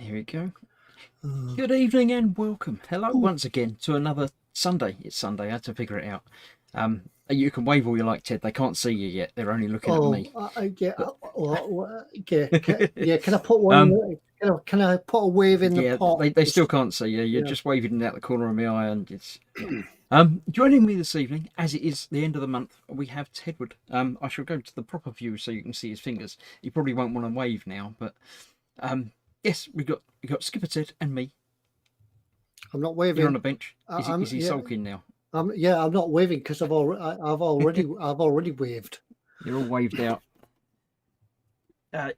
Here we go. Good evening and welcome. Hello once again to another Sunday. It's Sunday. I had to figure it out. You can wave all you like, Ted. They can't see you yet. They're only looking at me. Yeah. Can I put one? Can I put a wave in the pot? They still can't see you. You're just waving out the corner of my eye, and it's. Joining me this evening, as it is the end of the month, we have Tedward. I shall go to the proper view so you can see his fingers. He probably won't want to wave now, but yes, we got Skipper Ted and me. I'm not waving. You're on a bench. Is he sulking now? I'm not waving because I've already waved. You're all waved out.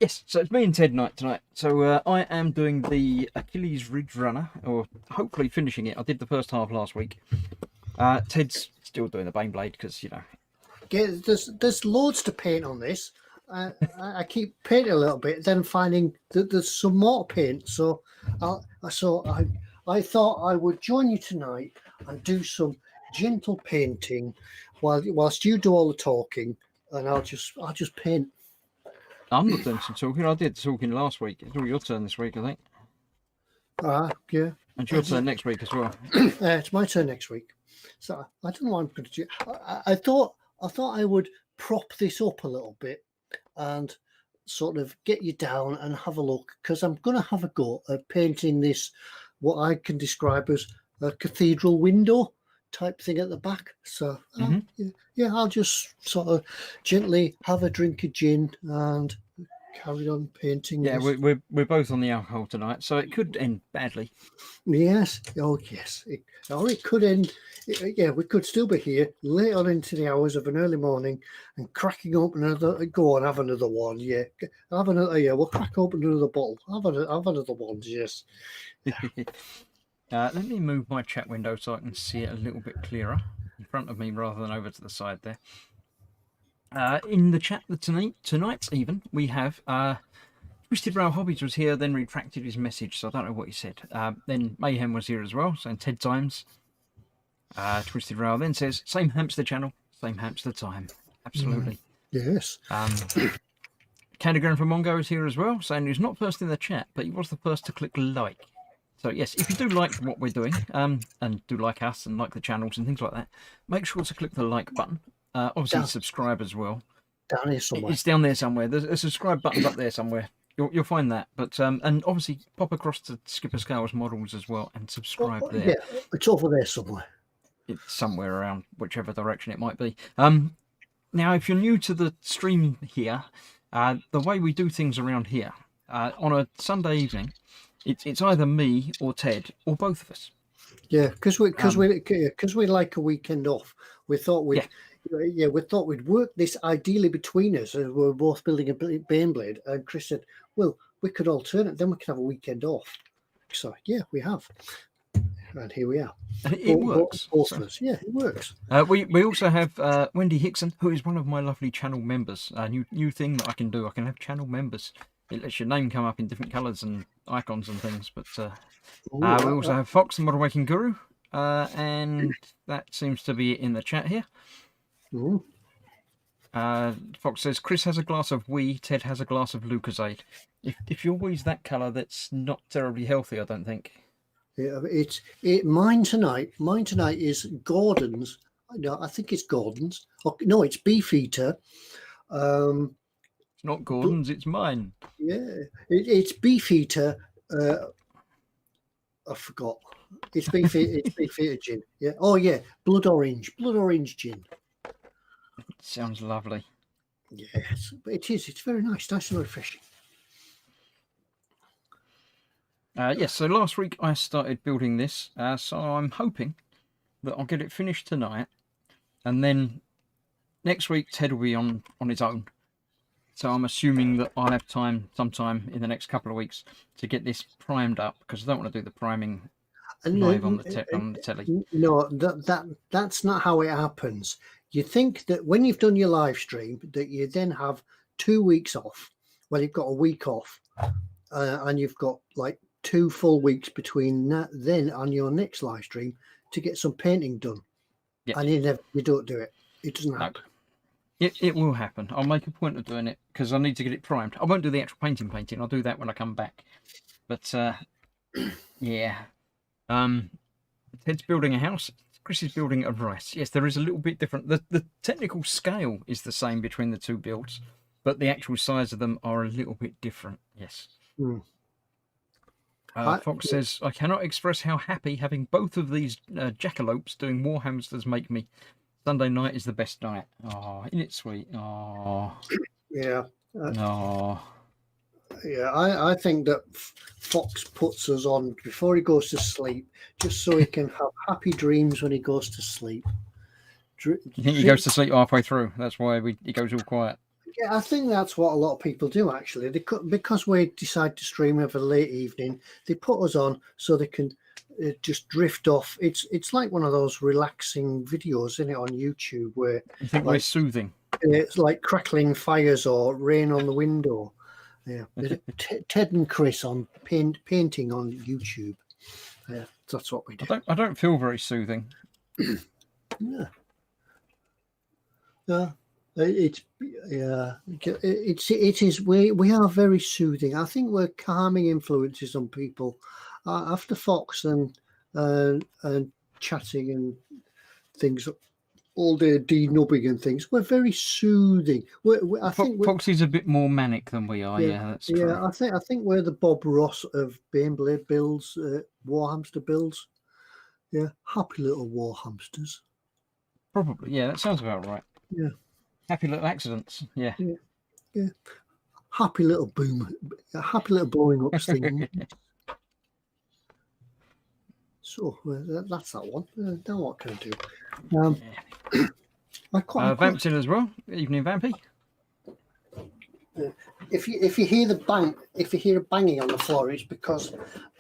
Yes, so it's me and Ted night tonight. So I am doing the Achilles Ridgerunner, or hopefully finishing it. I did the first half last week. Ted's still doing the Baneblade because, you know. Yeah, there's loads to paint on this. I keep painting a little bit, then finding that there's some more to paint. So I thought I would join you tonight and do some gentle painting whilst you do all the talking, and I'll just paint. I'm not doing some talking. I did the talking last week. It's all your turn this week, I think. Yeah. And it's your turn next week as well. It's my turn next week. So I don't know what I'm going to do. I thought I would prop this up a little bit and sort of get you down and have a look, because I'm going to have a go at painting this, what I can describe as a cathedral window type thing at the back. So I'll just sort of gently have a drink of gin and carry on painting. Yeah, we're both on the alcohol tonight, so it could end badly. Yes. Oh, yes. It could end. Yeah, we could still be here late on into the hours of an early morning and cracking open another. Go on, have another one. Yeah, have another. Yeah, we'll crack open another bottle. Have another one. Yes. Let me move my chat window so I can see it a little bit clearer in front of me rather than over to the side there. In the chat tonight even, we have Twisted Rail Hobbies was here, then retracted his message, so I don't know what he said. Then Mayhem was here as well, saying 10 times. Twisted Rail then says, same hamster channel, same hamster time. Absolutely. Yes. Candygram from Mongo is here as well, saying he's not first in the chat, but he was the first to click like. So yes, if you do like what we're doing, and do like us and like the channels and things like that, make sure to click the like button. Obviously subscribe as well. Down here somewhere. It's down there somewhere. There's a subscribe button up there somewhere. You'll find that. But and obviously pop across to Skipper Scales Models as well and subscribe there. Yeah, it's over there somewhere. It's somewhere around whichever direction it might be. Now, if you're new to the stream here, the way we do things around here, on a Sunday evening, it's either me or Ted or both of us. Yeah, because we like a weekend off. We thought we'd work this ideally between us. We were both building a Baneblade, and Chris said, "Well, we could alternate. Then we could have a weekend off." So yeah, we have, and here we are. And it works. Both of us. Yeah, it works. We also have Wendy Hickson, who is one of my lovely channel members. A new thing that I can do. I can have channel members. It lets your name come up in different colours and icons and things. But we also have Fox, the Model Making Guru, and that seems to be in the chat here. Ooh. Fox says Chris has a glass of wee, Ted has a glass of Lucozade. If your wee's that colour, that's not terribly healthy, I don't think. Yeah, mine tonight. Mine tonight is Gordon's. No, I think it's Gordon's. Oh, no, it's Beefeater. It's not Gordon's, it's mine. Yeah, it's Beefeater. I forgot. It's Beefeater gin. Yeah. Oh yeah, blood orange gin. It sounds lovely. Yes, it is. It's very nice and refreshing. Yes, so last week I started building this, so I'm hoping that I'll get it finished tonight, and then next week Ted will be on his own. So I'm assuming that I'll have time sometime in the next couple of weeks to get this primed up, because I don't want to do the priming live on the telly. No, that's not how it happens. You think that when you've done your live stream, that you then have 2 weeks off. Well, you've got a week off, and you've got like 2 full weeks between that then on your next live stream to get some painting done. Yeah. And you don't do it. It doesn't happen. It will happen. I'll make a point of doing it because I need to get it primed. I won't do the actual painting. I'll do that when I come back. But yeah, Ted's building a house. Chris is building a rice. Yes, there is a little bit different. The technical scale is the same between the two builds, but the actual size of them are a little bit different. Yes. Fox says, I cannot express how happy having both of these jackalopes doing war hamsters make me. Sunday night is the best night. Oh, isn't it sweet? Oh. Yeah. Oh. Yeah, I think that Fox puts us on before he goes to sleep, just so he can have happy dreams when he goes to sleep. You think he goes to sleep halfway through? That's why he goes all quiet. Yeah, I think that's what a lot of people do, actually. Because we decide to stream every late evening, they put us on so they can just drift off. It's like one of those relaxing videos, isn't it, on YouTube, where you think we're soothing. It's like crackling fires or rain on the window. Yeah, Ted and Chris on painting on YouTube. Yeah, that's what we do. I don't feel very soothing. Yeah. It is. We are very soothing. I think we're calming influences on people. After Fox and chatting and things all day, denubbing and things, we're very soothing. I think Foxy's a bit more manic than we are. Yeah, that's true. Yeah, I think we're the Bob Ross of Baneblade builds, war hamster builds. Yeah, happy little war hamsters. Probably, yeah, that sounds about right. Yeah. Happy little accidents. Yeah. Yeah. Happy little happy little blowing up thing. So that's that one. Now what can I do? Vamp's in as well. Evening, Vampy. If you hear a banging on the floor, it's because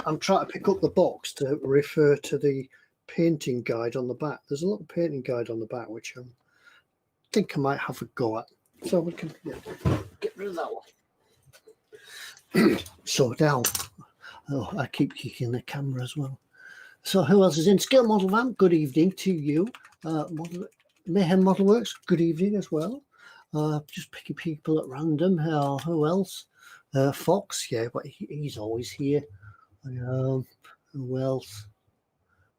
I'm trying to pick up the box to refer to the painting guide on the back. There's a little painting guide on the back which I think I might have a go at. So we can get rid of that one. So now, I keep kicking the camera as well. So who else is in? Scale Model Vamp, good evening to you. Mayhem Model Works, good evening as well. Just picking people at random. Who else? Fox, yeah, but he's always here. Who else?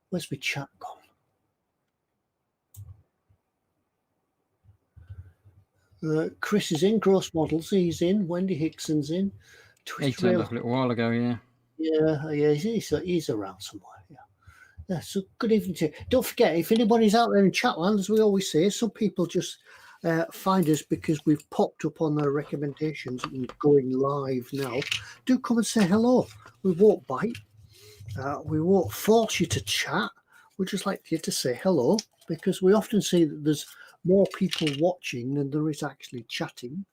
Where's my chat gone? Chris is in. Gross Models, he's in. Wendy Hickson's in. He turned up a little while ago, yeah. Yeah, he's around somewhere. Yeah, so good evening to you. Don't forget, if anybody's out there in Chatland, as we always say, some people just find us because we've popped up on their recommendations and going live now. Do come and say hello. We won't bite. We won't force you to chat. We'd just like you to say hello, because we often see that there's more people watching than there is actually chatting.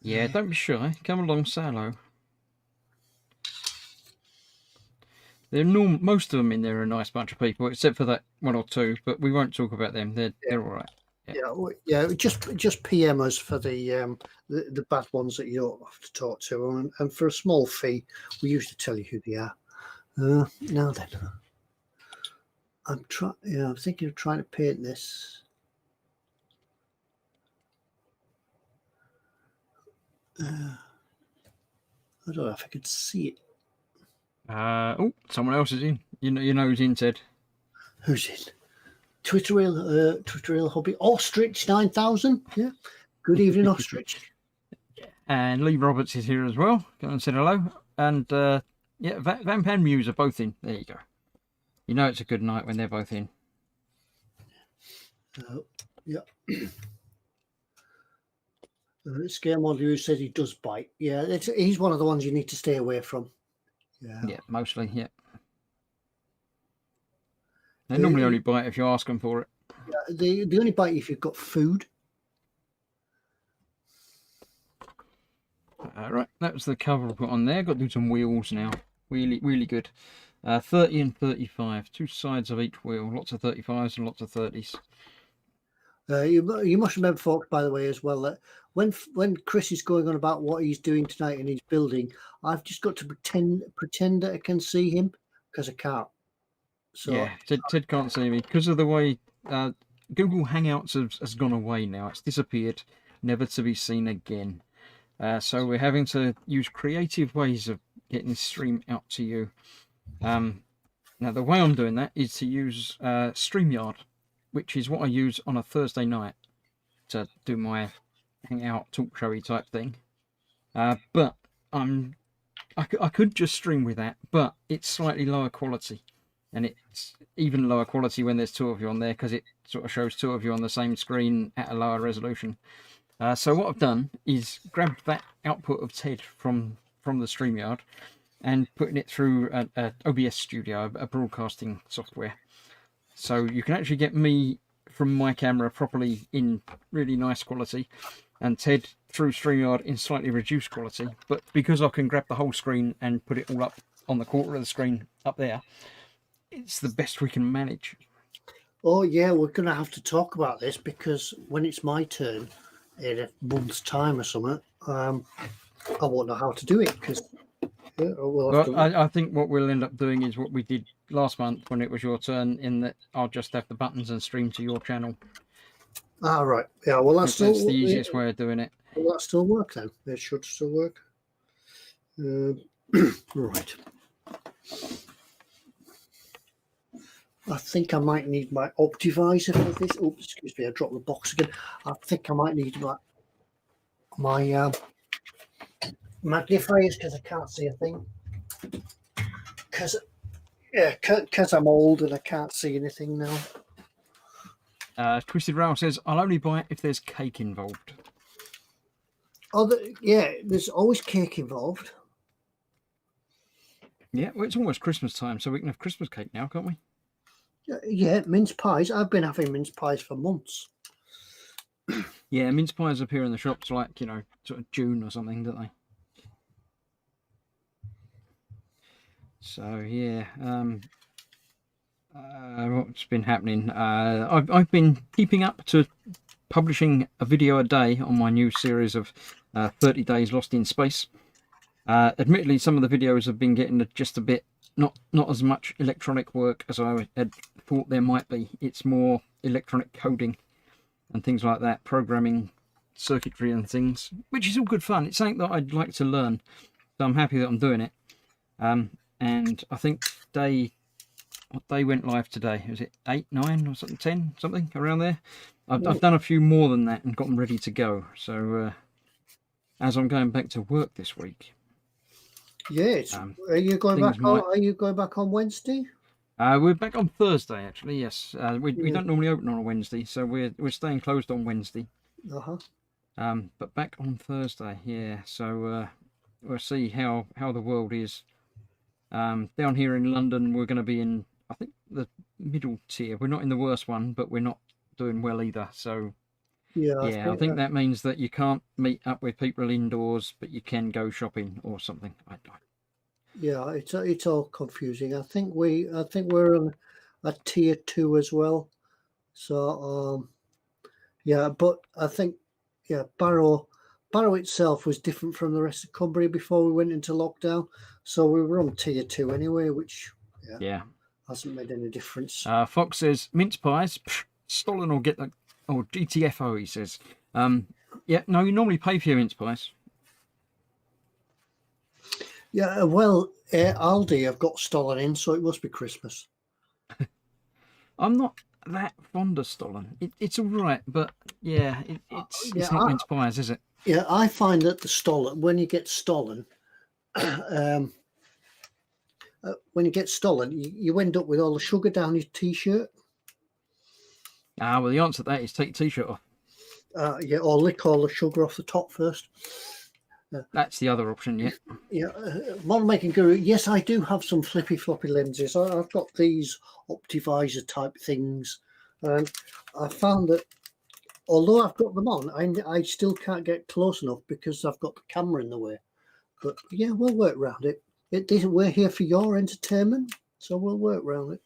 Yeah, don't be shy. Come along, say hello. Most of them in there are a nice bunch of people, except for that one or two. But we won't talk about them. They're all right. Yeah. Just PM us for the bad ones that you don't have to talk to, and for a small fee, we usually tell you who they are. Now then, I'm thinking of trying to paint this. I don't know if I could see it. Someone else is in. You know who's in, Ted. Who's in? Twitter Rail Hobby. Ostrich 9000. Yeah. Good evening, Ostrich. And Lee Roberts is here as well. Go and say hello. And Vamp and Muse are both in. There you go. You know it's a good night when they're both in. Yeah. Scale Model who said he does bite. Yeah, he's one of the ones you need to stay away from. Yeah, mostly, yeah. They normally only bite if you ask them for it. Yeah, they only bite if you've got food. Right, that was the cover I put on there. Got to do some wheels now. Really good. 30 and 35, two sides of each wheel. Lots of 35s and lots of 30s. You must remember, folks, by the way, as well, that when Chris is going on about what he's doing tonight in his building, I've just got to pretend that I can see him, because I can't. So yeah, Ted can't see me because of the way Google Hangouts has gone away now. It's disappeared, never to be seen again. So we're having to use creative ways of getting this stream out to you. Now, the way I'm doing that is to use StreamYard, which is what I use on a Thursday night to do my hangout talk showy type thing. But I could just stream with that, but it's slightly lower quality, and it's even lower quality when there's two of you on there because it sort of shows two of you on the same screen at a lower resolution. So what I've done is grabbed that output of Ted from the StreamYard and putting it through a OBS Studio, a broadcasting software. So you can actually get me from my camera properly in really nice quality, and Ted through StreamYard in slightly reduced quality. But because I can grab the whole screen and put it all up on the quarter of the screen up there, it's the best we can manage. Oh yeah, we're going to have to talk about this because when it's my turn in a month's time or something, I won't know how to do it because. Well, I think what we'll end up doing is what we did last month when it was your turn, in that I'll just have the buttons and stream to your channel. Ah, right. Yeah, well, that's the easiest way of doing it. Will that still work then? It should still work. Right. I think I might need my Optivisor for this. Oh, excuse me, I dropped the box again. I think I might need my magnifiers because I can't see a thing. Because I'm old and I can't see anything now. Twisted Rail says, I'll only buy it if there's cake involved. Oh, yeah, there's always cake involved. Yeah, well, it's almost Christmas time, so we can have Christmas cake now, can't we? Yeah, mince pies. I've been having mince pies for months. Yeah, mince pies appear in the shops like, sort of June or something, don't they? So, yeah. What's been happening? I've been keeping up to publishing a video a day on my new series of 30 Days Lost in Space. Admittedly, some of the videos have been getting just a bit, not as much electronic work as I had thought there might be. It's more electronic coding and things like that, programming circuitry and things, which is all good fun. It's something that I'd like to learn, so I'm happy that I'm doing it. And I think what day went live today? Was it 8, 9 or something, 10, something around there? I've done a few more than that and got them ready to go. So as I'm going back to work this week. Yes. Are you going back on Wednesday? We're back on Thursday, actually. Yes. We don't normally open on a Wednesday, so we're staying closed on Wednesday. But back on Thursday, yeah. So we'll see how the world is. Down here in London, we're going to be in, I think, the middle tier. We're not in the worst one, but we're not doing well either. So yeah, I think that means that you can't meet up with people indoors, but you can go shopping or something. Yeah, it's all confusing. I think we're on a tier 2 as well. So yeah, but I think Barrow itself was different from the rest of Cumbria before we went into lockdown. So we were on tier 2 anyway, which hasn't made any difference. Fox says mince pies, stolen or get the GTFO. He says, yeah, no, you normally pay for your mince pies. Yeah, well, Aldi have got Stollen in, so it must be Christmas. I'm not that fond of Stollen. It's all right, but yeah, it's not mince pies, is it? Yeah, I find that the Stollen, when you get Stollen, you end up with all the sugar down your T-shirt. Well, the answer to that is take your T-shirt off. Yeah, or lick all the sugar off the top first. That's the other option, yeah. Yeah, Model Making Guru. Yes, I do have some flippy floppy lenses. I've got these Optivisor type things, and I found that although I've got them on, I still can't get close enough because I've got the camera in the way. But yeah, we'll work around it. We're here for your entertainment, so we'll work around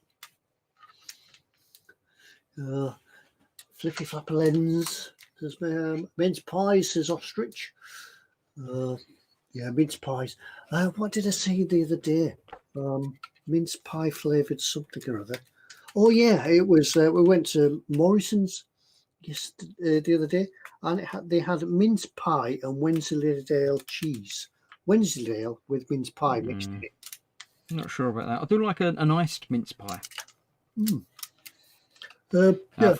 it. Flippy floppy lens. There's mince pies, says Ostrich. Yeah, mince pies. What did I say the other day? Mince pie flavoured something or other. Oh yeah, it was. We went to Morrison's the other day, and they had mince pie and Wensleydale cheese. Wensleydale with mince pie mixed in it. I'm not sure about that. I do like an iced mince pie. Yeah.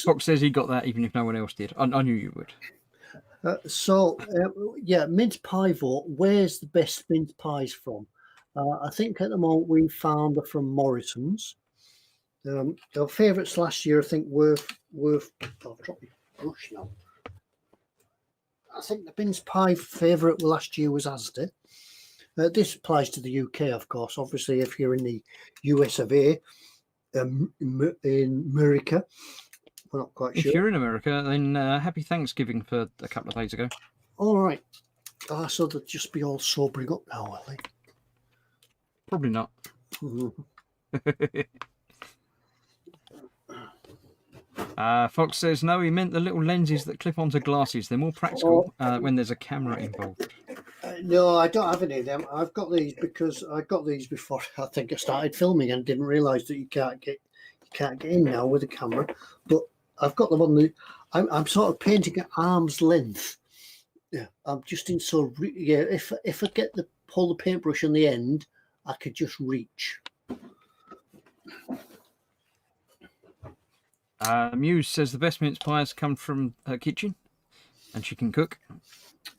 Fox says he got that even if no one else did. I knew you would. Yeah, mince pie vote. Where's the best mince pies from? I think at the moment we found are from Morrison's. Our favourites last year, I think, were. I've dropped my brush now. I think the mince pie favourite last year was Asda. This applies to the UK, of course. Obviously, if you're in the US of A, in America, we're not quite sure. If you're in America, then happy Thanksgiving for a couple of days ago. All right. So they'll just be all sobering up now, will they? Probably not. Fox says no, he meant the little lenses that clip onto glasses. They're more practical when there's a camera involved. No, I don't have any of them. I've got these because I got these before I think I started filming and didn't realise that you can't get in now with a camera. But I've got them on the. I'm sort of painting at arm's length. Yeah, I'm just in so yeah. If I get pull the paintbrush on the end, I could just reach. Muse says the best mince pies come from her kitchen, and she can cook.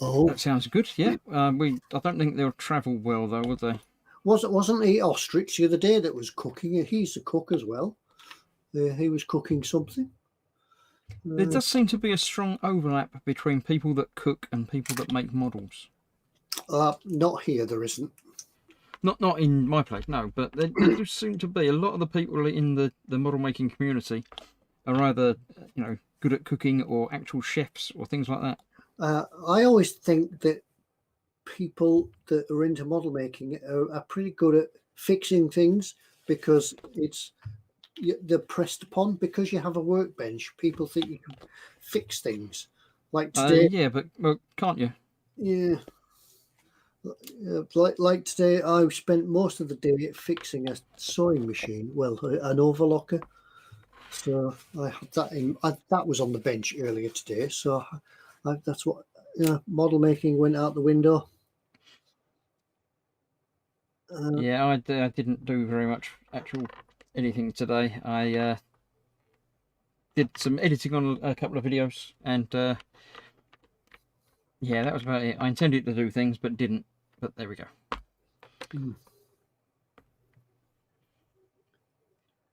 Oh, that sounds good. Yeah, I don't think they'll travel well though, would they? Wasn't he Ostrich the other day that was cooking? He's a cook as well. He was cooking something. There does seem to be a strong overlap between people that cook and people that make models. Not here, there isn't. Not in my place, no. But there does seem to be a lot of the people in the model making community are either good at cooking or actual chefs or things like that. I always think that people that are into model making are pretty good at fixing things because they're pressed upon because you have a workbench. People think you can fix things. Like today. Yeah, but can't you? Yeah. Like today, I spent most of the day fixing a sewing machine. Well, an overlocker. So I had that that was on the bench earlier today. So that's what model making went out the window. Yeah, I didn't do very much anything today. I did some editing on a couple of videos, and yeah, that was about it. I intended to do things, but didn't. But there we go.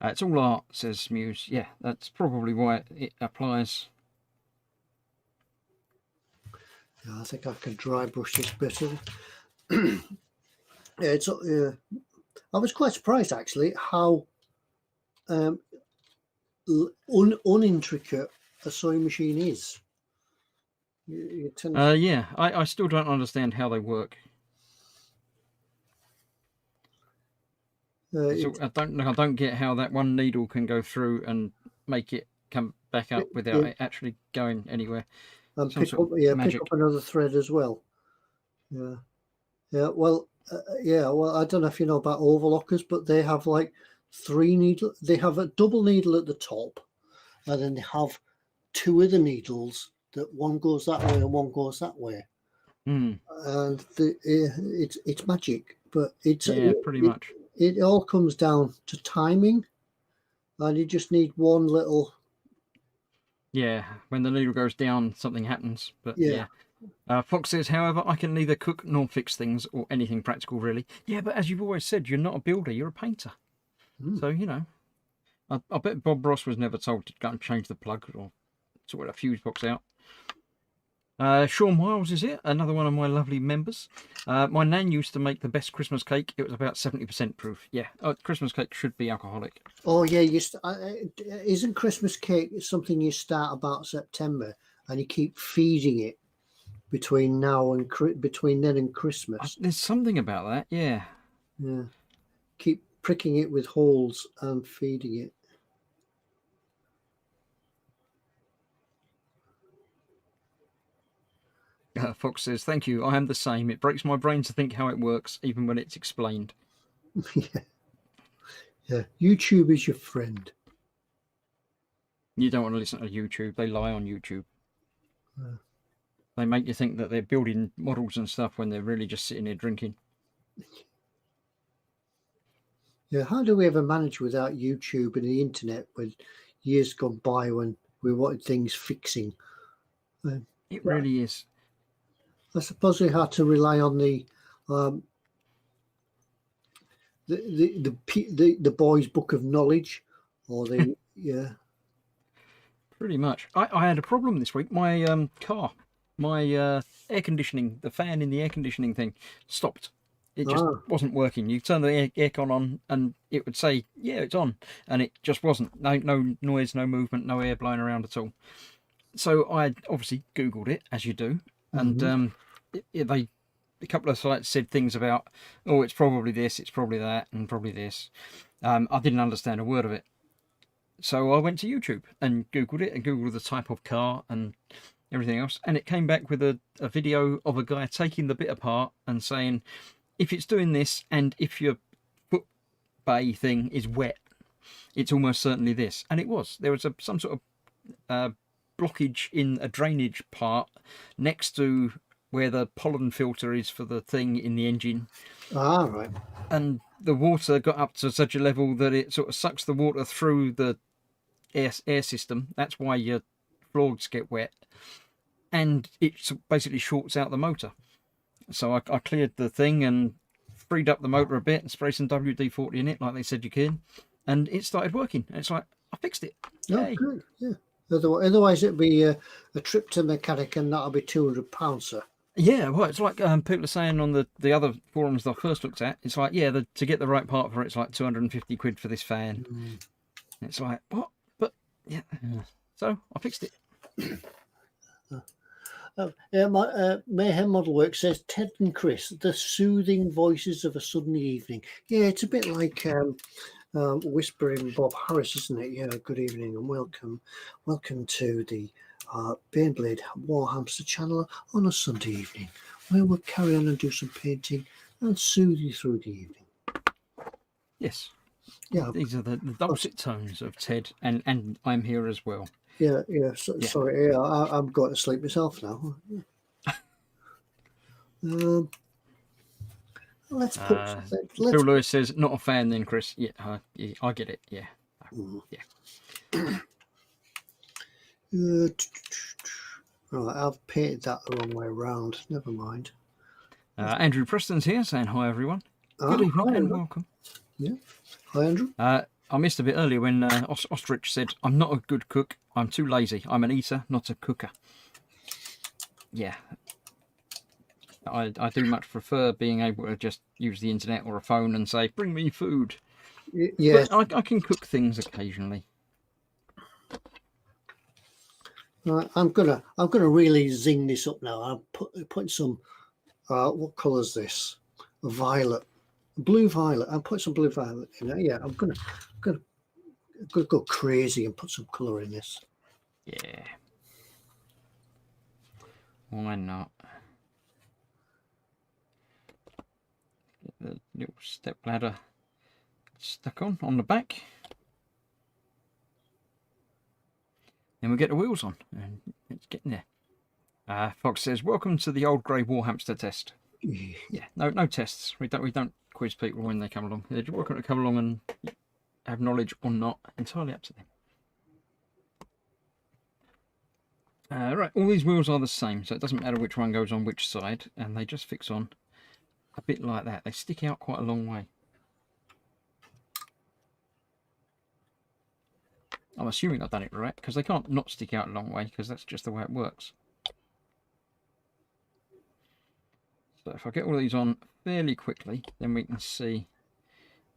It's all art, says Muse. Yeah, that's probably why it applies. I think I can dry brush this better. I was quite surprised actually how unintricate a sewing machine is. Yeah, I still don't understand how they work. So I don't get how that one needle can go through and make it come back up without it actually going anywhere. And pick up another thread as well. Yeah. Well, I don't know if you know about overlockers, but they have like 3 needles. They have a double needle at the top, and then they have 2 other needles that one goes that way and one goes that way. And it's magic, but pretty much. It all comes down to timing, and you just need one little. Yeah, when the needle goes down, something happens. But yeah. Fox says, however, I can neither cook nor fix things or anything practical, really. Yeah, but as you've always said, you're not a builder, you're a painter. So, I bet Bob Ross was never told to go and change the plug or sort a fuse box out. Sean Miles is here, another one of my lovely members. My nan used to make the best Christmas cake. It was about 70% proof. Yeah, Christmas cake should be alcoholic. Oh, yeah. Isn't Christmas cake something you start about September and you keep feeding it between then and Christmas? There's something about that, yeah. Yeah. Keep pricking it with holes and feeding it. Fox says, thank you, I am the same. It breaks my brain to think how it works, even when it's explained. Yeah. YouTube is your friend. You don't want to listen to YouTube. They lie on YouTube. Yeah. They make you think that they're building models and stuff when they're really just sitting there drinking. Yeah, how do we ever manage without YouTube and the internet when years gone by when we wanted things fixing? It really is. I suppose we had to rely on the boy's book of knowledge, or the yeah. Pretty much. I had a problem this week. My car, my air conditioning, the fan in the air conditioning thing stopped. It just wasn't working. You turn the aircon on and it would say, yeah, it's on. And it just wasn't. No noise, no movement, no air blowing around at all. So I obviously Googled it, as you do. And a couple of sites said things about, oh, it's probably this, it's probably that, and probably this. I didn't understand a word of it. So I went to YouTube and Googled it and Googled the type of car and everything else. And it came back with a video of a guy taking the bit apart and saying, if it's doing this and if your foot bay thing is wet, it's almost certainly this. And it was. There was some sort of blockage in a drainage part next to where the pollen filter is for the thing in the engine. Right. And the water got up to such a level that it sort of sucks the water through the air system. That's why your floors get wet. And it basically shorts out the motor. So I cleared the thing and freed up the motor a bit and sprayed some WD-40 in it like they said you can. And it started working. And it's like, I fixed it. Oh, good. Yeah. Otherwise it'd be a trip to mechanic and that'll be £200, sir. Yeah, well, it's like people are saying on the other forums that I first looked at, it's like, yeah, to get the right part for it, it's like 250 quid for this fan. It's like, what? But, yeah. So I fixed it. My Mayhem Model Work says Ted and Chris, the soothing voices of a southern evening. Yeah, it's a bit like whispering Bob Harris, isn't it? Yeah, good evening and welcome to the Baneblade Warhamster channel on a Sunday evening, where we'll carry on and do some painting and soothe you through the evening. Yes. Yeah. These are the dulcet tones of Ted, and I'm here as well. Yeah. Sorry, I'm going to sleep myself now. Let's put. Phil Lewis says, not a fan then, Chris. Yeah, I get it. Yeah. Yeah. Right, I've painted that the wrong way around. Never mind. Andrew Preston's here saying hi, everyone. Good evening and welcome. Yeah. Hi, Andrew. I missed a bit earlier when Ostrich said, I'm not a good cook. I'm too lazy. I'm an eater, not a cooker. Yeah. I do much prefer being able to just use the internet or a phone and say, bring me food. Yeah. But I can cook things occasionally. I'm gonna really zing this up now. I'm putting some what colour is this? Violet, blue violet. I'm putting some blue violet in there. Yeah, I'm gonna go crazy and put some colour in this. Yeah. Why not? Get the little step ladder stuck on the back. Then we get the wheels on, and it's getting there. Fox says, "Welcome to the old grey Warhamster test." Yeah, no tests. We don't quiz people when they come along. They're welcome to come along and have knowledge or not. Entirely up to them. Right, all these wheels are the same, so it doesn't matter which one goes on which side, and they just fix on a bit like that. They stick out quite a long way. I'm assuming I've done it right, because they can't not stick out a long way, because that's just the way it works. So if I get all these on fairly quickly, then we can see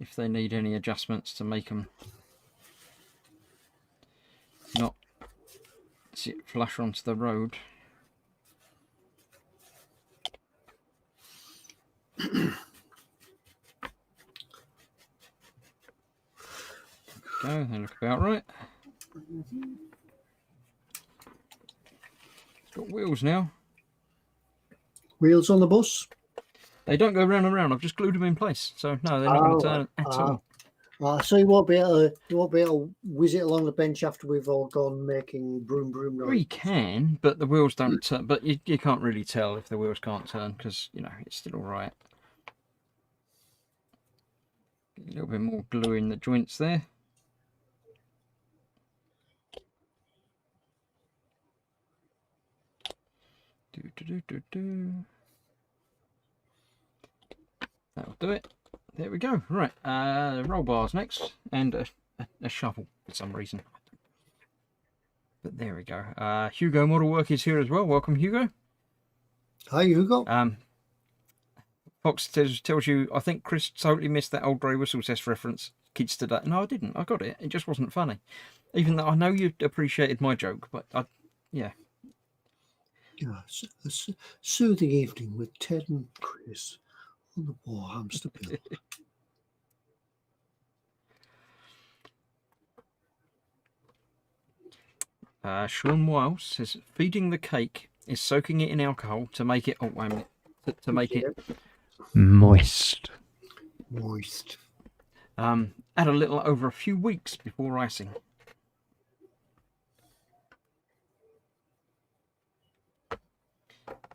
if they need any adjustments to make them not sit flush onto the road. Go, they look about right. It's got wheels now. Wheels on the bus? They don't go round and round. I've just glued them in place. So no, they're not going to turn at all. So you won't be able to whiz it along the bench after we've all gone making broom Well, noise. you can, but the wheels don't turn. But you can't really tell if the wheels can't turn because, you know, it's still all right. A little bit more glue in the joints there. That'll do it. There we go. Right, roll bars next, and a shovel for some reason. But there we go. Hugo Model Work is here as well. Welcome, Hugo. Hi, Hugo. Fox tells you, I think Chris totally missed that old grey whistle test reference. Kids today. No, I didn't. I got it. It just wasn't funny. Even though I know you appreciated my joke, but yeah. Yes, a soothing evening with Ted and Chris on the Warhamster Bill. Sean Wiles says feeding the cake is soaking it in alcohol to make it. Oh, wait a minute. To make it moist. Moist. Add a little over a few weeks before icing.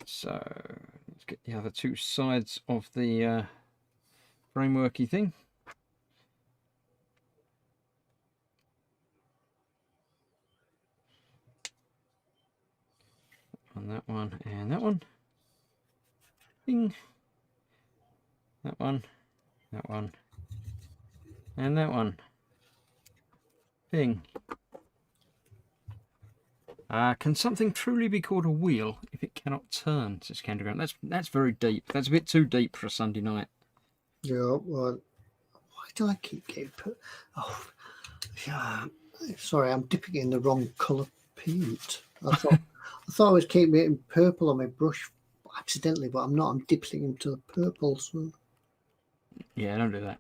So let's get the other two sides of the frameworky thing. On that one and that one. Bing. That one, and that one. Bing. Can something truly be called a wheel if it cannot turn? Says Candygram. That's very deep. That's a bit too deep for a Sunday night. Yeah, well, why do I keep getting put? Oh, yeah. Sorry, I'm dipping it in the wrong colour paint. I thought I was keeping it in purple on my brush accidentally, but I'm not. I'm dipping it into the purple. So. Yeah, don't do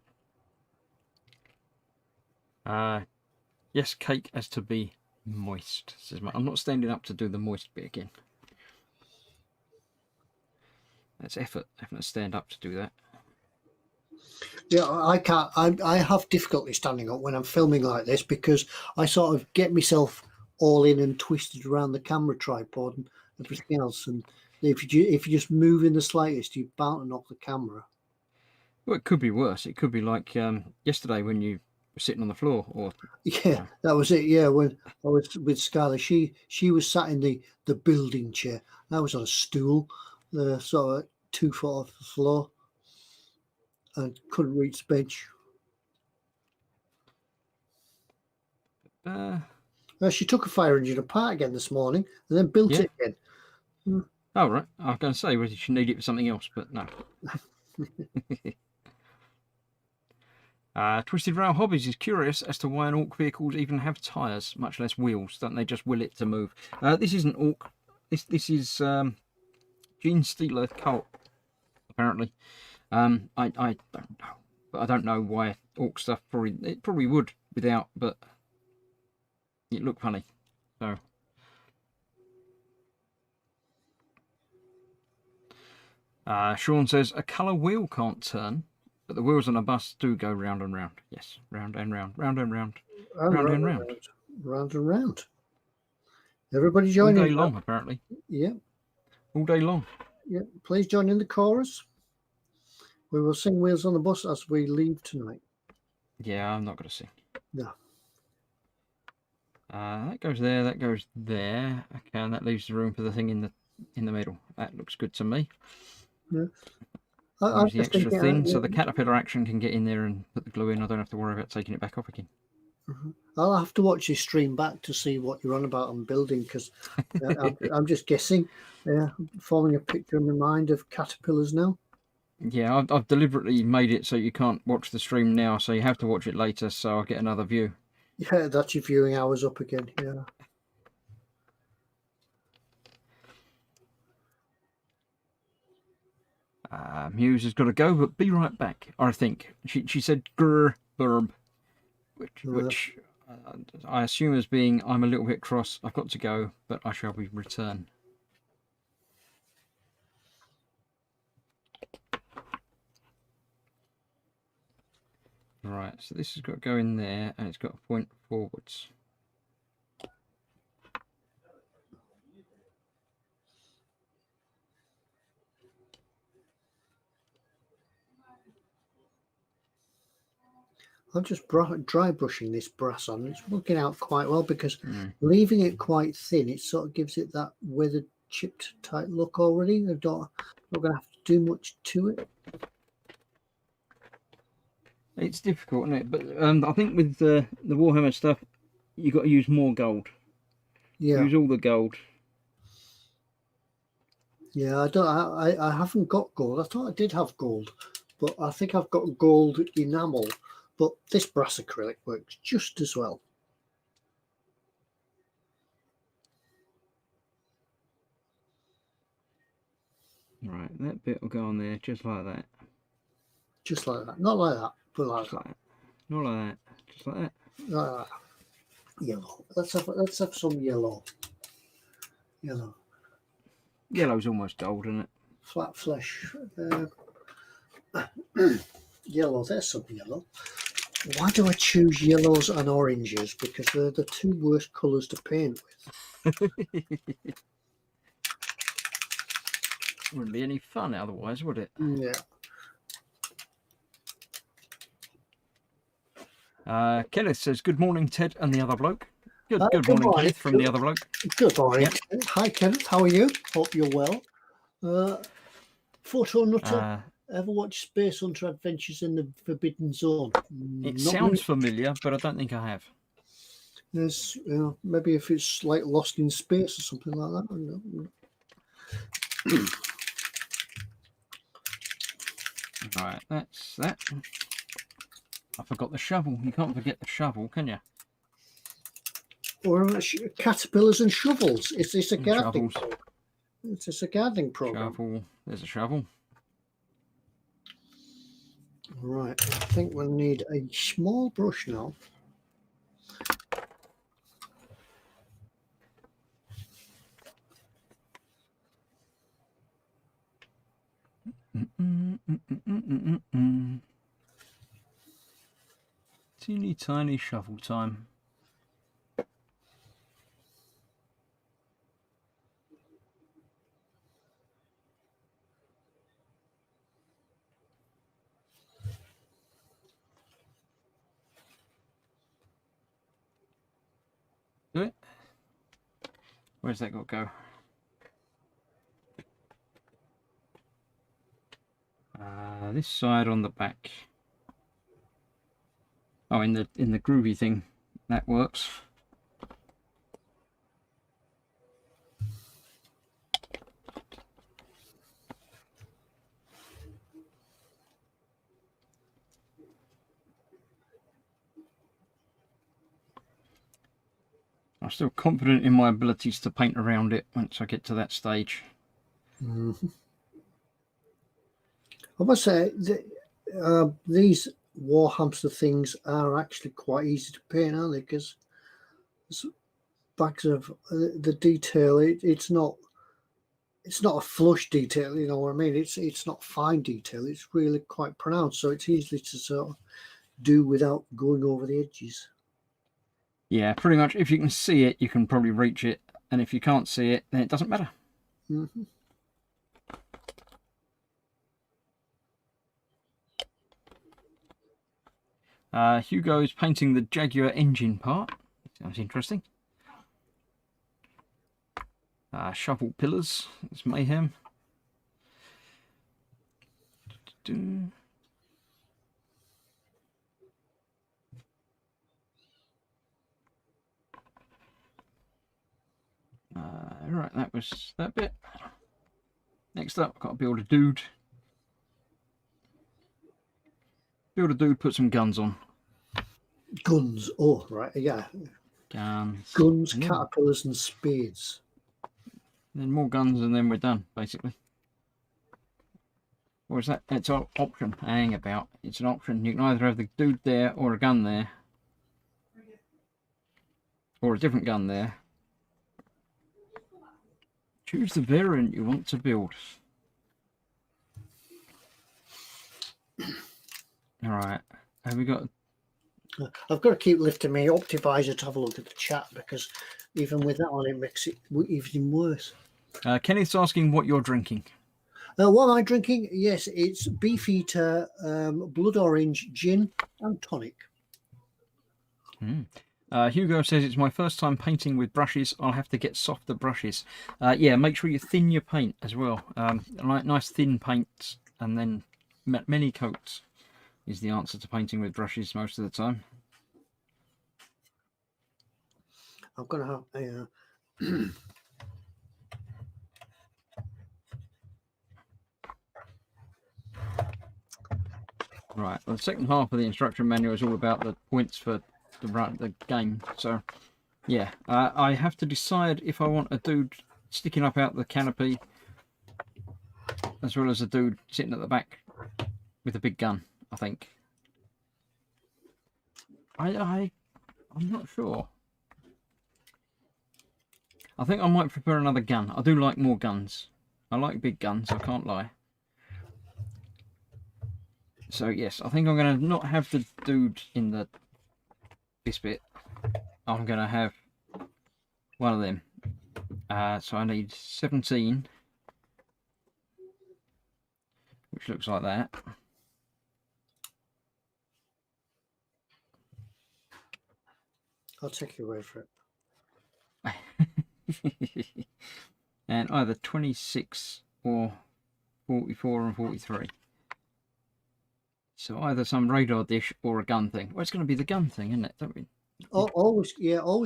that. Yes, cake has to be moist. Says I'm not standing up to do the moist bit again. That's effort, having to stand up to do that. Yeah, I can't. I have difficulty standing up when I'm filming like this because I sort of get myself all in and twisted around the camera tripod and everything else. And if you just move in the slightest, you're bound to knock the camera. Well, it could be worse. It could be like yesterday when you were sitting on the floor, or yeah, that was it. Yeah, when I was with Skylar, she was sat in the building chair. I was on a stool, sort of 2 foot off the floor, and couldn't reach the bench. She took a fire engine apart again this morning and then built it again. Oh, right. I was going to say, well, you should need it for something else, but no. Twisted Rail Hobbies is curious as to why an Orc vehicles even have tyres, much less wheels. Don't they just will it to move? This isn't Orc. This is Gene Stealer cult, apparently. I don't know. But I don't know why Orc stuff it probably would without, but it looked funny. So Sean says a colour wheel can't turn, but the wheels on a bus do go round and round. Yes, round and round, round and round, round and round, round and round. Everybody join in. All day long, apparently. Yeah. All day long. Yeah. Please join in the chorus. We will sing Wheels on the Bus as we leave tonight. Yeah, I'm not going to sing. No. That goes there. That goes there. Okay, and that leaves the room for the thing in the middle. That looks good to me. Yeah. Use the extra thin so the caterpillar action can get in there and put the glue in. I don't have to worry about taking it back off again. I'll have to watch this stream back to see what you're on about on building because I'm just guessing. Yeah, forming a picture in my mind of caterpillars now. Yeah, I've deliberately made it so you can't watch the stream now, so you have to watch it later, so I'll get another view. Yeah, that's your viewing hours up again. Yeah. Muse has got to go, but be right back. I think she said grr burb, which I assume as being I'm a little bit cross. I've got to go, but I shall be return. Right, so this has got to go in there, and it's got to point forwards. I'm just dry brushing this brass on. It's working out quite well because leaving it quite thin, it sort of gives it that weathered, chipped type look already. I'm not going to have to do much to it. It's difficult, isn't it? But I think with the Warhammer stuff, you've got to use more gold. Yeah. Use all the gold. Yeah, I haven't got gold. I thought I did have gold, but I think I've got gold enamel. But this brass acrylic works just as well. Right, that bit will go on there just like that. Just like that. Not like that, but like that. Not like that. Just like that. Like that. Yellow. Let's have some yellow. Yellow. Yellow's almost gold, isn't it? Flat flesh. Yellow. There's some yellow. Why do I choose yellows and oranges? Because they're the two worst colours to paint with. Wouldn't be any fun otherwise, would it? Yeah. Kenneth says, "Good morning, Ted and the other bloke." Good morning, morning, Kenneth, from the other bloke. Good morning. Yep. Hi, Kenneth. How are you? Hope you're well. Photo Nutter. Ever watch Space Hunter Adventures in the Forbidden Zone? It sounds familiar, but I don't think I have. There's, maybe if it's like Lost in Space or something like that. Right, that's that. I forgot the shovel. You can't forget the shovel, can you? Or caterpillars and shovels. Is this a gardening program? Is this a gardening program? Shovel. There's a shovel. Right, I think we'll need a small brush now. Teeny tiny shovel time. Do it. Where's that got to go? This side on the back. Oh, in the groovy thing, that works. I'm still confident in my abilities to paint around it once I get to that stage. Mm-hmm. I must say, these war hamster things are actually quite easy to paint, aren't they? Because bags of the detail, it's not a flush detail, you know what I mean? It's not fine detail. It's really quite pronounced, so it's easy to sort of do without going over the edges. Yeah, pretty much. If you can see it, you can probably reach it, and if you can't see it, then it doesn't matter. Mm-hmm. Hugo is painting the Jaguar engine part. Sounds interesting. Shovel pillars. It's mayhem. Right, that was that bit. Next up, I've got to build a dude. Build a dude, put some guns on. Guns. Oh, right. Yeah. Guns. Guns, caterpillars, and spades. Then more guns, and then we're done, basically. Or is that? It's an option. Hang about. It's an option. You can either have the dude there or a gun there. Or a different gun there. Choose the variant you want to build. Alright. Have we got I've got to keep lifting my Optivisor to have a look at the chat, because even with that on, it makes it even worse. Kenneth's asking what you're drinking. What am I drinking? Yes, it's Beefeater Blood Orange Gin and Tonic. Hugo says it's my first time painting with brushes. I'll have to get softer brushes. Yeah, make sure you thin your paint as well. Like nice thin paints, and then many coats is the answer to painting with brushes most of the time. I'm going to have a... Right, well, the second half of the instruction manual is all about the points for the game. So, yeah, I have to decide if I want a dude sticking up out the canopy, as well as a dude sitting at the back with a big gun. I think. I'm not sure. I think I might prefer another gun. I do like more guns. I like big guns, I can't lie. So yes, I think I'm going to not have the dude in this bit. I'm going to have one of them. So I need 17, which looks like that. I'll take your word for it. And either 26 or 44 and 43. So either some radar dish or a gun thing. Well, it's going to be the gun thing, isn't it? Don't we? Always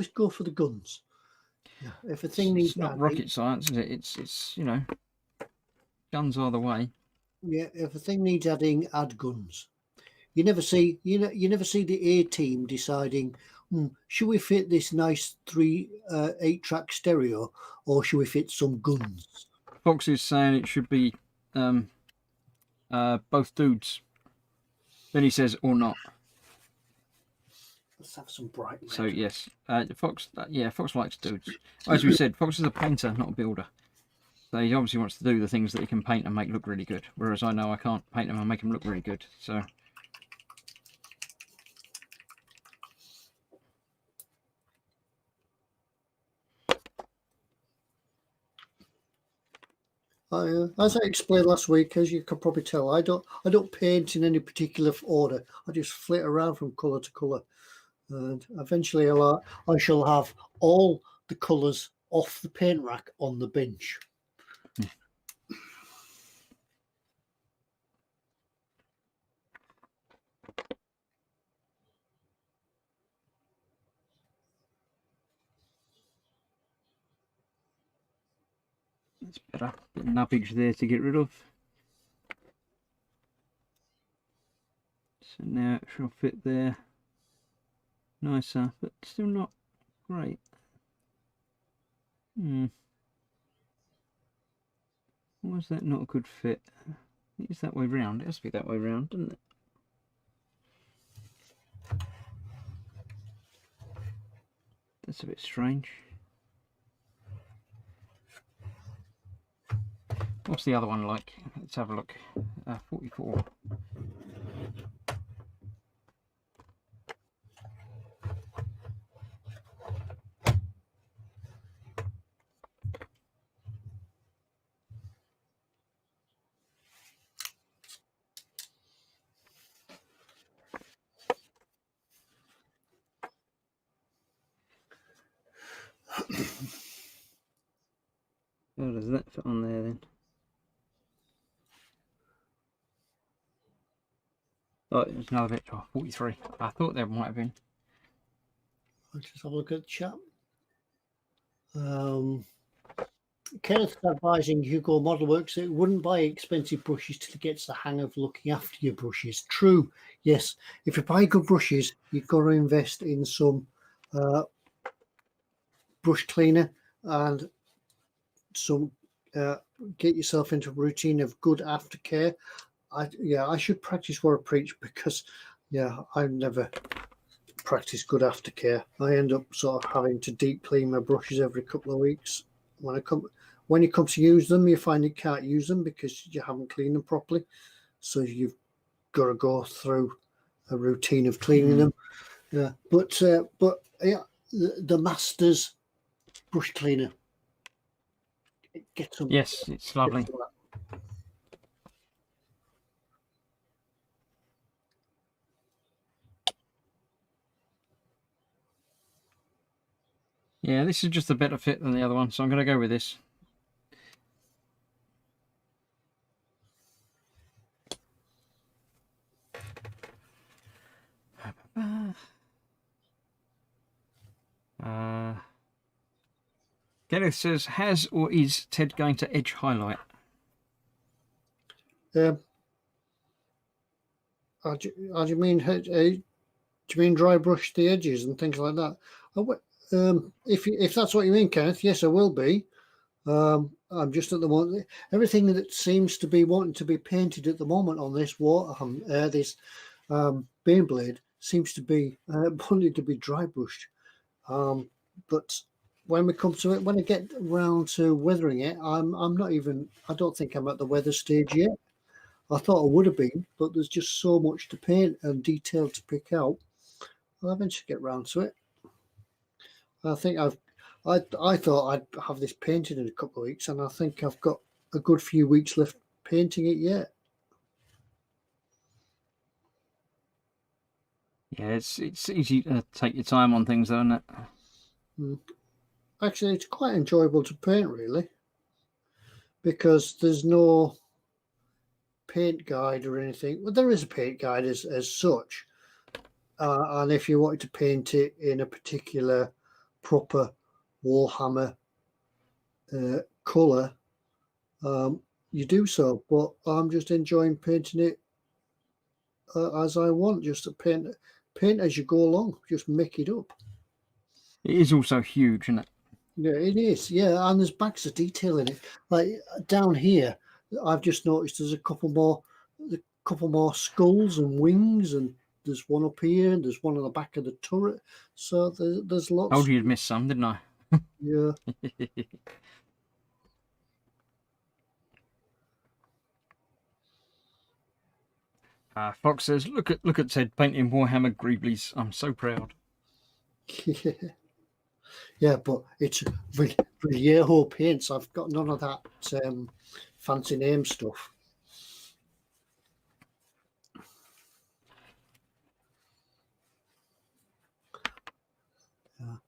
go for the guns. Yeah, if a thing needs it's not rocket science, is it? It's you know, guns are the way. Yeah, if a thing needs adding, add guns. You never see the A team deciding, should we fit this nice 8-track stereo, or should we fit some guns? Fox is saying it should be both dudes. Then he says, or not. Let's have some bright red. So yes, Fox. Yeah, Fox likes dudes. As we said, Fox is a painter, not a builder. So he obviously wants to do the things that he can paint and make look really good. Whereas I know I can't paint them and make them look really good. So. As I explained last week, as you could probably tell, I don't paint in any particular order. I just flit around from colour to colour, and eventually I shall have all the colours off the paint rack on the bench. It's better. Bit of nubbage there to get rid of. So now it shall fit there. Nicer, but still not great. Why is that not a good fit? It's that way round. It has to be that way round, doesn't it? That's a bit strange. What's the other one like? Let's have a look. 44. How does that fit on there then? Oh, there's another bit. Oh, 43. I thought there might have been. Let's just have a look at the chat. Kenneth's advising Hugo Modelworks that it wouldn't buy expensive brushes till he gets the hang of looking after your brushes. True, yes. If you buy good brushes, you've got to invest in some brush cleaner and some get yourself into a routine of good aftercare. I should practice what I preach, because I've never practiced good aftercare. I end up sort of having to deep clean my brushes every couple of weeks. When you come to use them, you find you can't use them because you haven't cleaned them properly. So you've got to go through a routine of cleaning them. Yeah, but yeah, the Masters brush cleaner. Get some. Yes, it's lovely. Yeah, this is just a better fit than the other one, so I'm going to go with this. Kenneth says, has or is Ted going to edge highlight? How do you mean? Do you mean dry brush the edges and things like that? If that's what you mean, Kenneth, yes, I will be. I'm just at the moment. Everything that seems to be wanting to be painted at the moment on this Baneblade seems to be wanting to be dry brushed. But when we come to it, when I get around to weathering it, I'm not even. I don't think I'm at the weather stage yet. I thought I would have been, but there's just so much to paint and detail to pick out. I'll eventually get round to it. I think I thought I'd have this painted in a couple of weeks, and I think I've got a good few weeks left painting it yet. Yeah, it's easy to take your time on things, though, isn't it? Actually, it's quite enjoyable to paint, really, because there's no paint guide or anything. Well, there is a paint guide as such, and if you wanted to paint it in a particular proper Warhammer colour, you do so. But I'm just enjoying painting it as I want, just to paint as you go along, just make it up. It is also huge, isn't it? Yeah, it is. Yeah, and there's bags of detail in it. Like down here, I've just noticed there's a couple more skulls and wings, and there's one up here, and there's one on the back of the turret. So there's lots. Told you you'd miss some, didn't I? Yeah. Fox says, look at Ted painting Warhammer Greeblies. I'm so proud. Yeah, but it's Vallejo paints. I've got none of that fancy name stuff.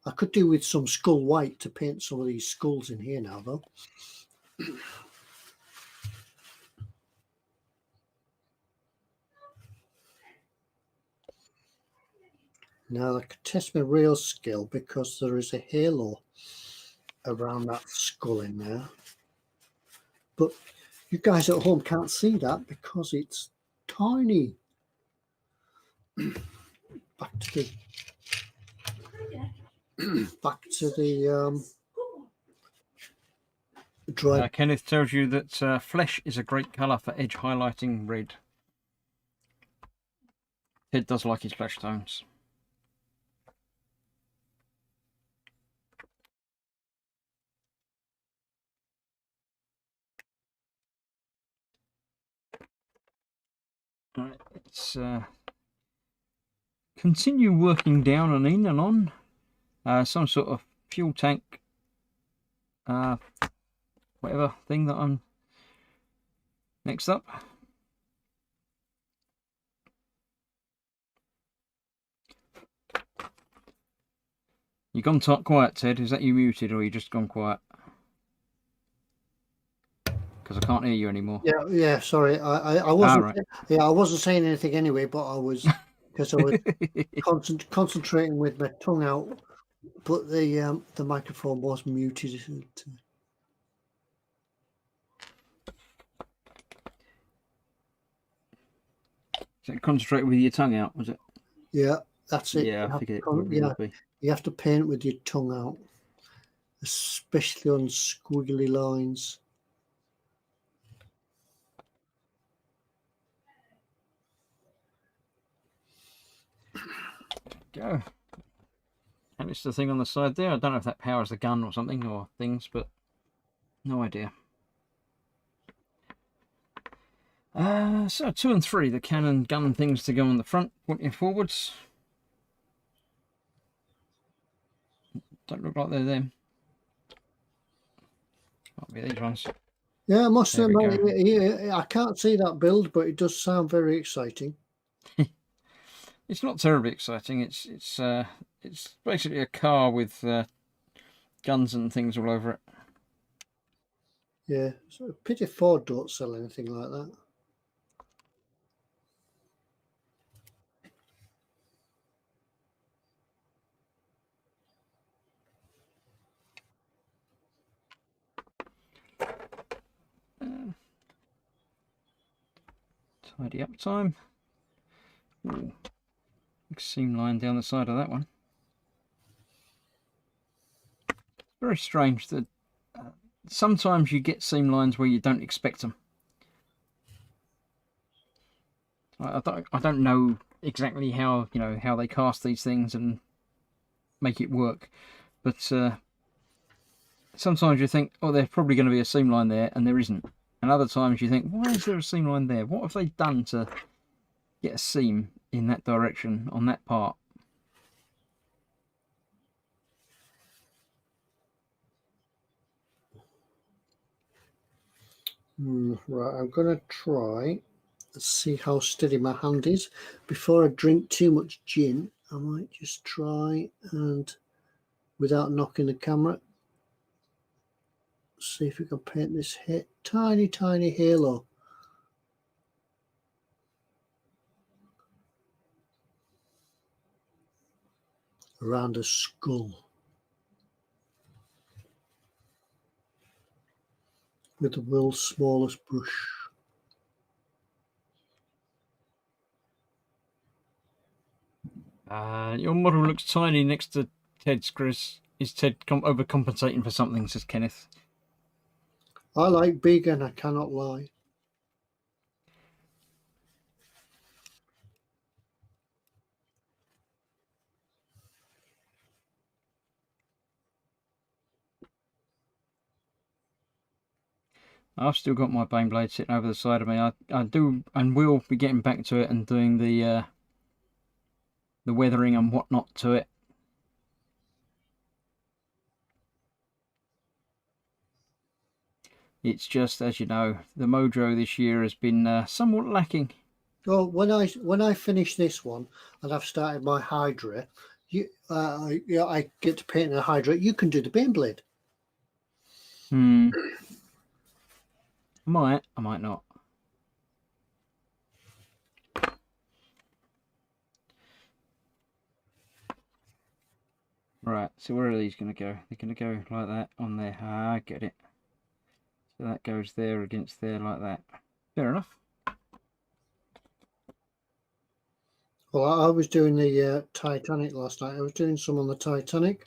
I could do with some skull white to paint some of these skulls in here now, though. Now I could test my real skill because there is a halo around that skull in there. But you guys at home can't see that because it's tiny. Back to the dry. Kenneth tells you that flesh is a great colour for edge highlighting red. Ted does like his flesh tones. Right, let's continue working down and in and on some sort of fuel tank, whatever thing that I'm next up. You gone quiet, Ted? Is that you muted, or you just gone quiet? Because I can't hear you anymore. Yeah. Sorry, I wasn't. Right. Yeah, I wasn't saying anything anyway, but I was because I was concentrating with my tongue out. But the microphone was muted. So concentrate with your tongue out, was it? Yeah, that's it. Yeah, I think it probably would be. You have to paint with your tongue out, especially on squiggly lines. Go. And it's the thing on the side there. I don't know if that powers the gun or something or things, but no idea. So 2 and 3, the cannon gun things to go on the front, pointing forwards. Don't look like they're them. Might be these ones. Yeah, I must There we admit, I can't see that build, but it does sound very exciting. It's not terribly exciting. It's basically a car with guns and things all over it. Yeah, so pity Ford don't sell anything like that. Tidy up time. Ooh. Seam line down the side of that one. Very strange that sometimes you get seam lines where you don't expect them. I don't know exactly how how they cast these things and make it work, but sometimes you think, oh, there's probably going to be a seam line there, and there isn't. And other times you think, why is there a seam line there? What have they done to get a seam in that direction on that part? Right, I'm going to try and see how steady my hand is. Before I drink too much gin, I might just try and, without knocking the camera, see if we can paint this tiny, tiny halo. Around a skull. With the world's smallest brush. Your model looks tiny next to Ted's, Chris. Is Ted overcompensating for something, says Kenneth. I like big and I cannot lie. I've still got my Baneblade sitting over the side of me. I do and will be getting back to it and doing the weathering and whatnot to it. It's just, as you know, the mojo this year has been somewhat lacking. Well, when I finish this one and I've started my Hydra, I get to paint a Hydra. You can do the Baneblade. I might not. Right, so where are these going to go? They're going to go like that on there. Ah, I get it. So that goes there against there like that. Fair enough. Well, I was doing the Titanic last night. I was doing some on the Titanic.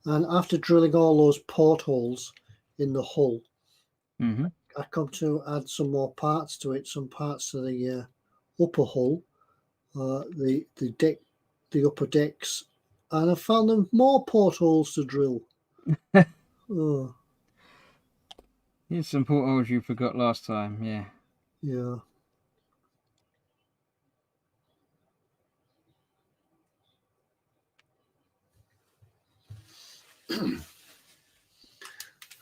And after drilling all those portholes in the hull, I come to add some more parts to it, some parts to the upper hull, the deck, the upper decks, and I found them more portholes to drill. Oh. Here's some portholes you forgot last time, yeah. Yeah.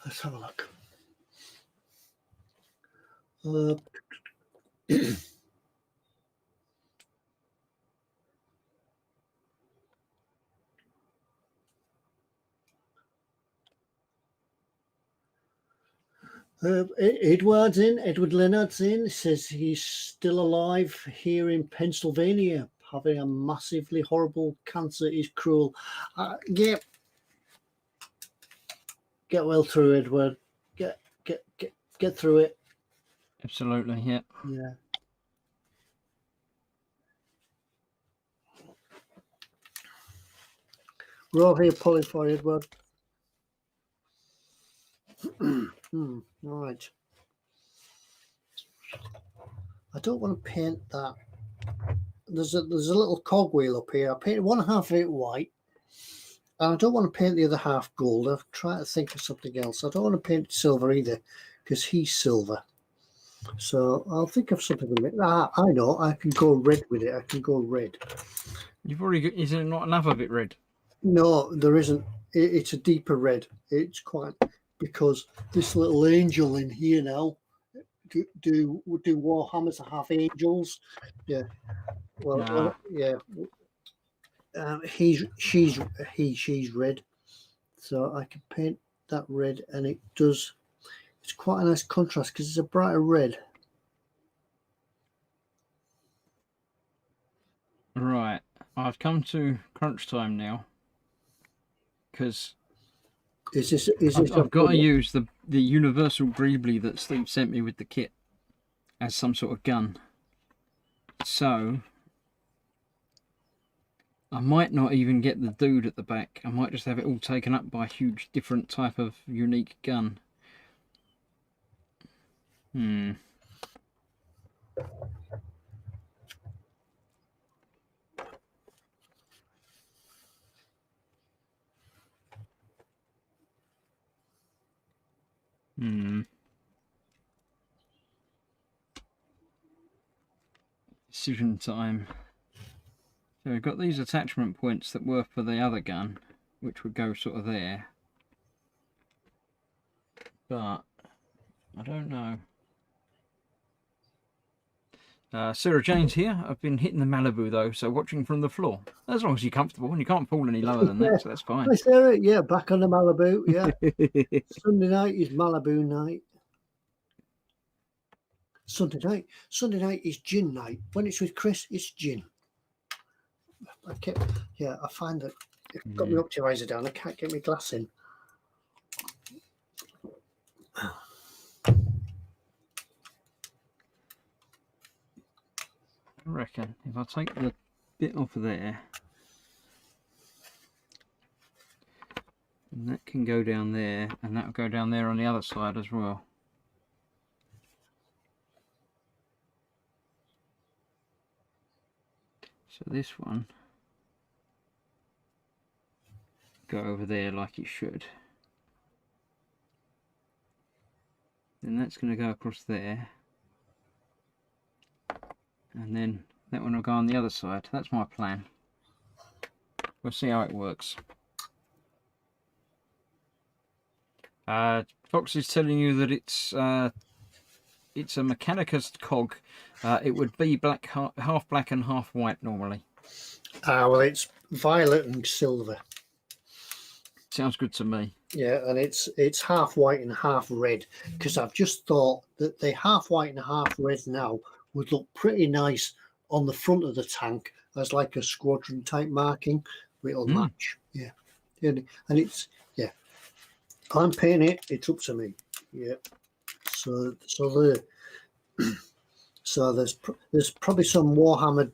Let's have a look. Edward Leonard's in. He says he's still alive here in Pennsylvania, having a massively horrible cancer is cruel. Yeah. Get well through, Edward. Get through it. Absolutely, yeah. Yeah. We're all here pulling for Edward. Right. I don't want to paint that. There's a little cogwheel up here. I painted 1/2 of it white. And I don't want to paint the other half gold. I've tried to think of something else. I don't want to paint silver either, because he's silver. So I'll think of something. I know. I can go red with it. I can go red. You've already got, is there not enough of it red? No, there isn't. it's a deeper red. It's quite, because this little angel in here now do Warhammers have angels? Yeah. Well, Nah. yeah. She's red, so I can paint that red, and it does. It's quite a nice contrast because it's a brighter red. Right, I've come to crunch time now because Is this I've got to use the universal greebly that Steve sent me with the kit as some sort of gun. So I might not even get the dude at the back. I might just have it all taken up by a huge different type of unique gun. Hmm. Hmm. Decision time. So we've got these attachment points that were for the other gun, which would go sort of there. But I don't know. Sarah Jane's here. I've been hitting the Malibu though, so watching from the floor. As long as you're comfortable and you can't fall any lower than that, so that's fine. Hi Sarah, yeah, back on the Malibu, yeah. Sunday night is Malibu night. Sunday night is gin night. When it's with Chris, it's gin. I find that I've got my optimizer down. I can't get my glass in. I reckon if I take the bit off of there, and that can go down there, and that will go down there on the other side as well. So this one go over there like it should. Then that's going to go across there. And then that one will go on the other side. That's my plan. We'll see how it works. Fox is telling you that it's a Mechanicus cog. It would be black, half black and half white normally. Well, it's violet and silver. Sounds good to me. Yeah, and it's half white and half red, because I've just thought that the half white and half red now would look pretty nice on the front of the tank as like a squadron type marking. It'll match. Yeah. And it's, yeah. I'm painting it, it's up to me. Yeah. So there's probably some Warhammer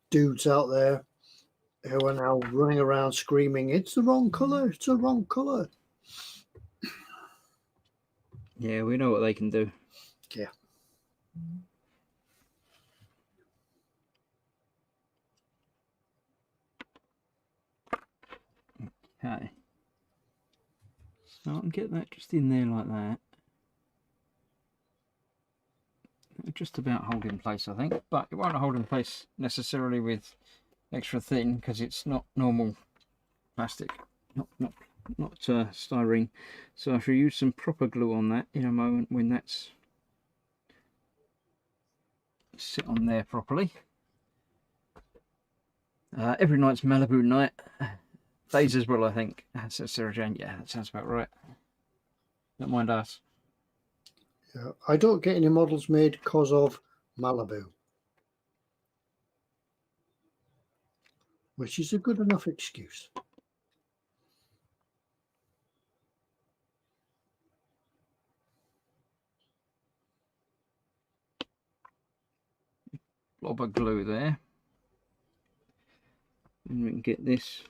dudes out there who are now running around screaming, "It's the wrong colour! It's the wrong colour!" Yeah, we know what they can do. Yeah. Okay. So I can get that just in there like that. It'll just about hold in place, I think, but it won't hold in place necessarily with extra thin because it's not normal plastic, not styrene. So I shall use some proper glue on that in a moment when that's sit on there properly. Every night's Malibu night. Days as well, I think. Says Sarah Jane. Yeah, that sounds about right. Don't mind us. Yeah. I don't get any models made because of Malibu, which is a good enough excuse. Blob of glue there. And we can get this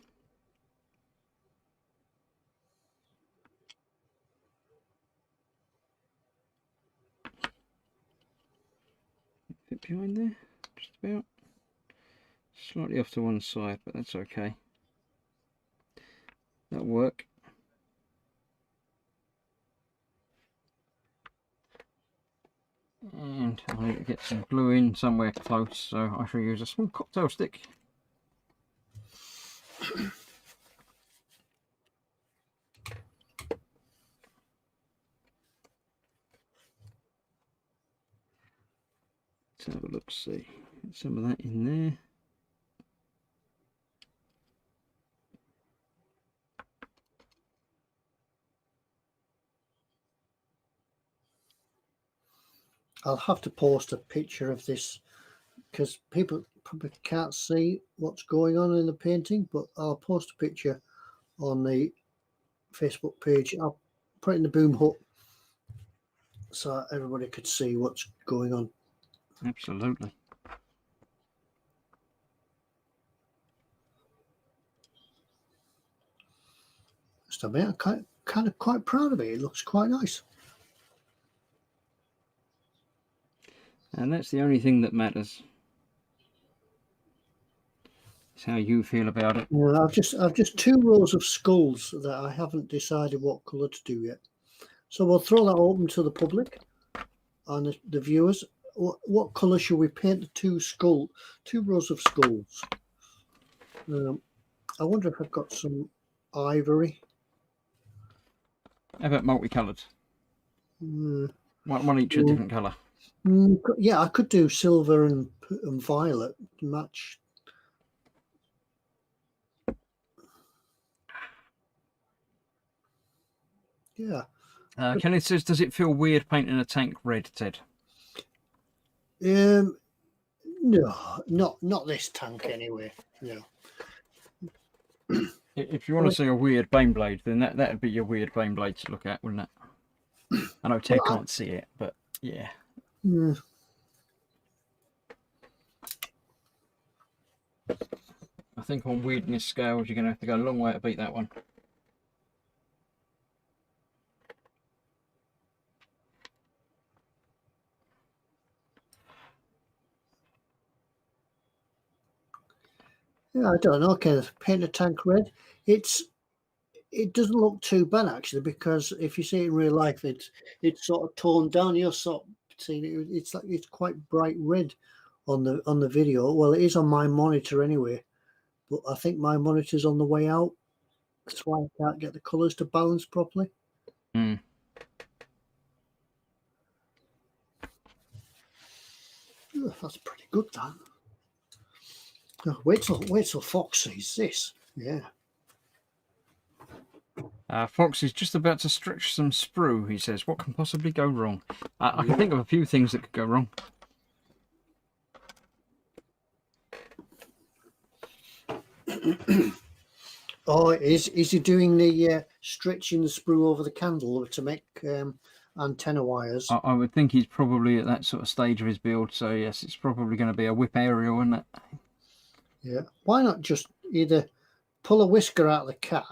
fit behind there, just about. Slightly off to one side, but that's okay. That'll work. And I need to get some glue in somewhere close, so I shall use a small cocktail stick. Let's have a look, see. Get some of that in there. I'll have to post a picture of this because people probably can't see what's going on in the painting, but I'll post a picture on the Facebook page. I'll put it in the boom hut so everybody could see what's going on. Absolutely. Just a bit. I'm kind of quite proud of it. It looks quite nice. And that's the only thing that matters. It's how you feel about it. Well, I've just 2 rows of skulls that I haven't decided what colour to do yet. So we'll throw that open to the public and the viewers. What colour should we paint the 2 rows of skulls? I wonder if I've got some ivory. How about multicoloured? Mm, One each a different colour. yeah, I could do silver and violet to match. Yeah. Kelly says, does it feel weird painting a tank red, Ted? No, not this tank anyway. No. If you want to see a weird Baneblade, then that'd be your weird Baneblade to look at, wouldn't it? I know Ted can't see it, but yeah. I think on weirdness scales, you're going to have to go a long way to beat that one. Yeah, I don't know. Can paint a tank red? It doesn't look too bad actually, because if you see it in real life, it's sort of toned down. You're sort of seeing it. It's quite bright red on the video. Well, it is on my monitor anyway, but I think my monitor's on the way out. That's why I can't get the colours to balance properly. Mm. Oh, that's pretty good, that. Oh, wait till Fox sees this. Yeah. Fox is just about to stretch some sprue, he says. What can possibly go wrong? I can think of a few things that could go wrong. Oh, is he doing the stretching the sprue over the candle to make antenna wires? I would think he's probably at that sort of stage of his build, so yes, it's probably going to be a whip aerial, isn't it? Yeah. Why not just either pull a whisker out of the cat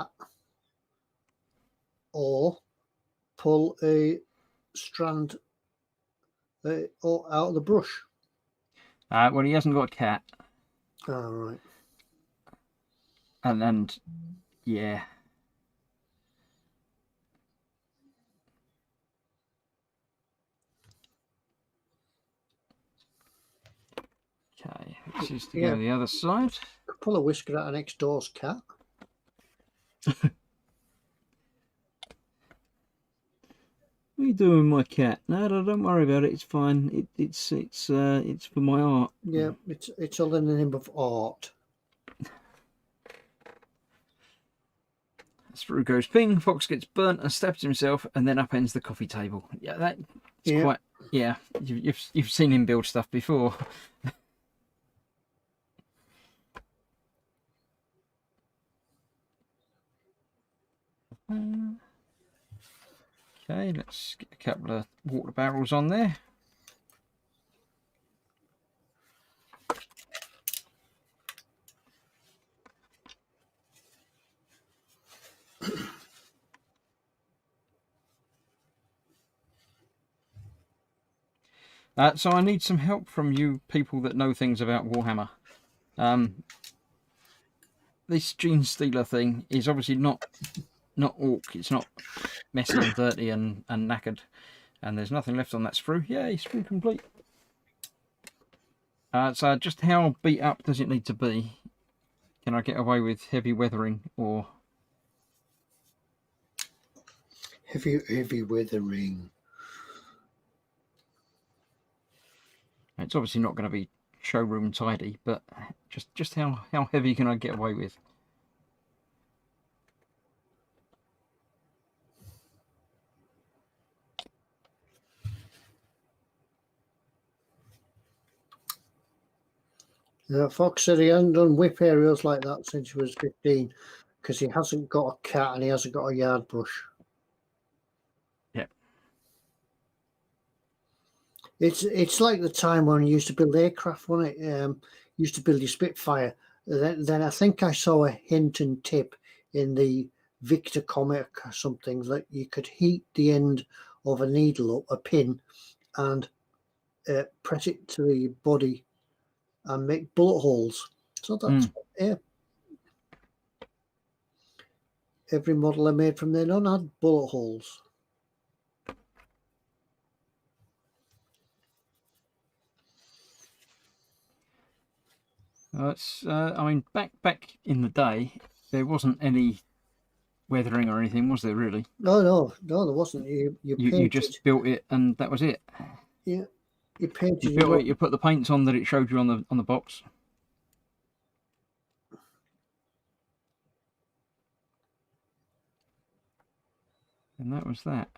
or pull a strand out of the brush? Well, he hasn't got a cat. Oh, right. And yeah. Okay, this is to go the other side. Could pull a whisker out of next door's cat. What are you doing, my cat? No, don't worry about it. It's fine. It's for my art. Yeah, it's all in the name of art. Sprue goes ping. Fox gets burnt and stabs himself, and then upends the coffee table. Yeah, that's quite. Yeah, you've seen him build stuff before. Okay, let's get a couple of water barrels on there. So I need some help from you people that know things about Warhammer. This Gene Stealer thing is obviously not orc. It's not messy and dirty and knackered. And there's nothing left on that sprue. Yay, sprue complete. So just how beat up does it need to be? Can I get away with heavy weathering or... Heavy weathering. It's obviously not going to be showroom tidy, but just how heavy can I get away with? Fox said he hasn't done whip aerials like that since he was 15 because he hasn't got a cat and he hasn't got a yard brush. Yeah. It's like the time when you used to build aircraft, wasn't it? Used to build your Spitfire. Then I think I saw a hint and tip in the Victor comic or something that you could heat the end of a needle up, a pin, and press it to the body and make bullet holes. So that's every model I made from then on had bullet holes. I mean, back in the day, there wasn't any weathering or anything, was there? Really? No, there wasn't. You just built it, and that was it. Yeah, you painted. You built it. You put the paints on that it showed you on the box. And that was that.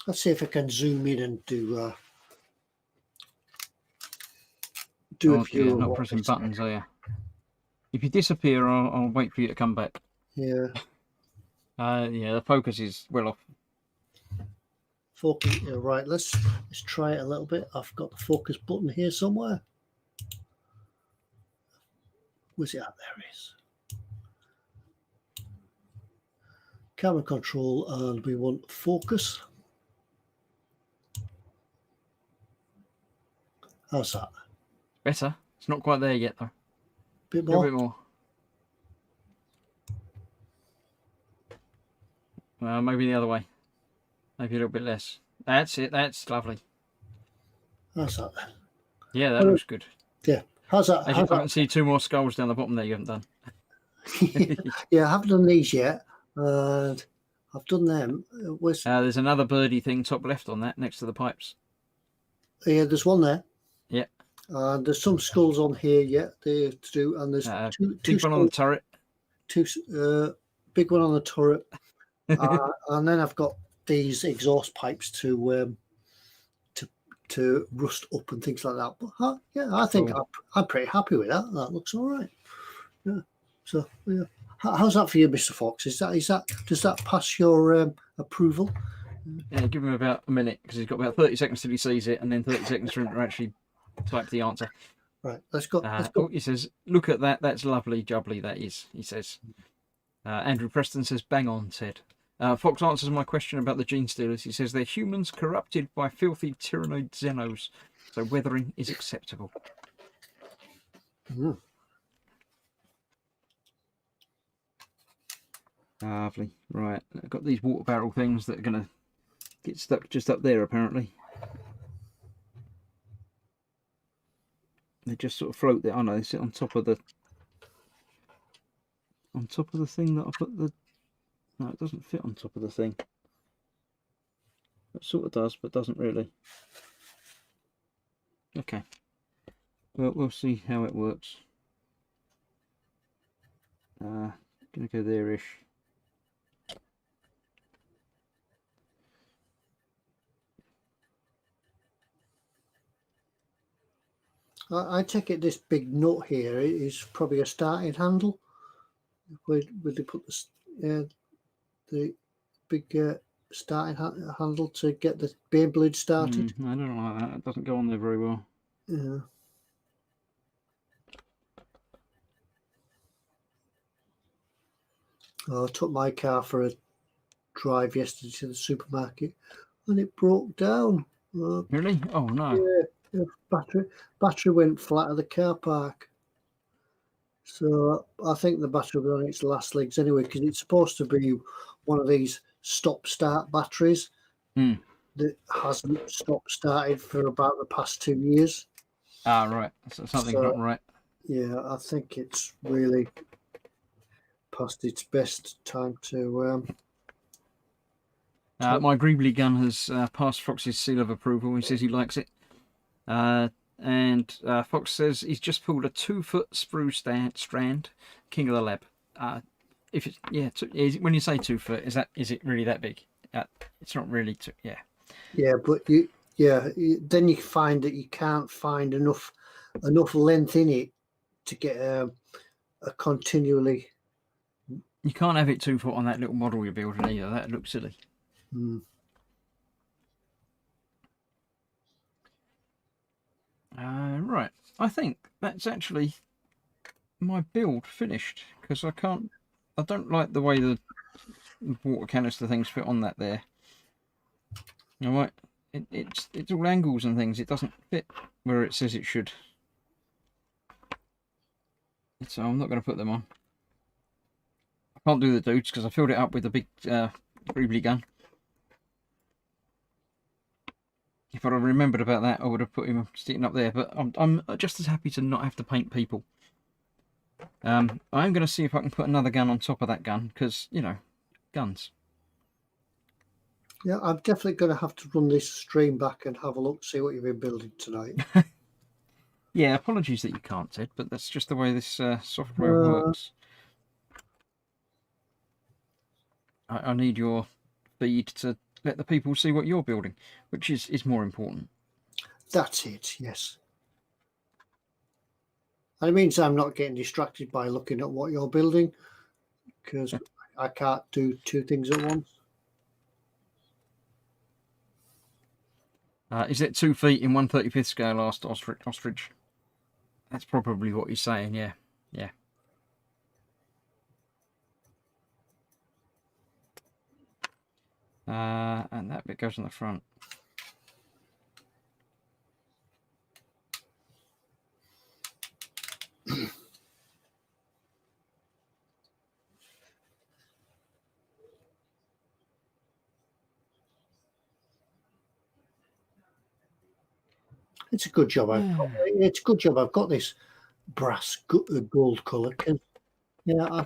Let's see if I can zoom in and do a view. Yeah, not pressing buttons, are you? If you disappear, I'll wait for you to come back. Yeah. Yeah, the focus is well off. Focus. Right, let's try it a little bit. I've got the focus button here somewhere. Where's it at? There it is. Camera control, and we want focus. How's that? Better. It's not quite there yet, though. Bit more. A bit more. Maybe the other way. Maybe a little bit less. That's it. That's lovely. How's that? Yeah, that looks good. Yeah. How's that? I can see 2 more skulls down the bottom there you haven't done. Yeah, I haven't done these yet. And I've done them. There's another birdie thing top left on that, next to the pipes. Yeah, there's one there. Yeah. And there's some skulls on here yet to do. And there's two big one on the turret. Big one on the turret. And then I've got these exhaust pipes to rust up and things like that. But yeah, I think cool. I'm pretty happy with that. That looks all right. Yeah. So yeah, how's that for you, Mr. Fox? Does that pass your approval? Yeah, give him about a minute because he's got about 30 seconds till he sees it, and then 30 seconds for him to actually type the answer. Right, let's go. Oh, he says, "Look at that. That's lovely, jubbly. That is." He says. Andrew Preston says, "Bang on, Ted." Fox answers my question about the gene stealers. He says they're humans corrupted by filthy tyrannoid xenos, so weathering is acceptable. Lovely. Right, I've got these water barrel things that are going to get stuck just up there, apparently. They just sort of float there. Oh no, they sit on top of the thing that I put the... No, it doesn't fit on top of the thing. It sort of does, but doesn't really. Okay. Well, we'll see how it works. Gonna go there-ish. I take it this big nut here is probably a starting handle. Where they put the big starting handle to get the Baneblade started? I don't know like that. It doesn't go on there very well. Yeah. I took my car for a drive yesterday to the supermarket and it broke down. Really? Oh no. Yeah, battery went flat at the car park. So I think the battery will be on its last legs anyway, because it's supposed to be one of these stop-start batteries. that hasn't stopped started for about the past 2 years. Ah, right. So something's So not right. yeah, I think it's really past its best time to. My Greebly gun has passed Fox's seal of approval. He says he likes it. And Fox says he's just pulled a 2-foot sprue strand, king of the lab. If it's when you say 2 foot, is it really that big? It's not really too. Yeah. Yeah, but then you find that you can't find enough length in it to get a continually. You can't have it 2 foot on that little model you're building either. That looks silly. Right. I think that's actually my build finished because I don't like the way the water canister things fit on that there. All right. It's all angles and things. It doesn't fit where it says it should. So I'm not going to put them on. I can't do the dudes because I filled it up with a big Greebly gun. If I'd have remembered about that, I would have put him sticking up there. But I'm just as happy to not have to paint people. I'm going to see if I can put another gun on top of that gun because, you know, guns. Yeah, I'm definitely going to have to run this stream back and have a look, see what you've been building tonight. Yeah, apologies that you can't, Ted, but that's just the way this software works. I need your feed to let the people see what you're building, which is more important. That's it, yes. And it means I'm not getting distracted by looking at what you're building because I can't do 2 things at once. Is it 2 feet in 1/35th scale? Asked Ostrich. That's probably what he's saying. Yeah, yeah. And that bit goes on the front. It's a good job. It's a good job I've got this brass gold colour. Yeah, I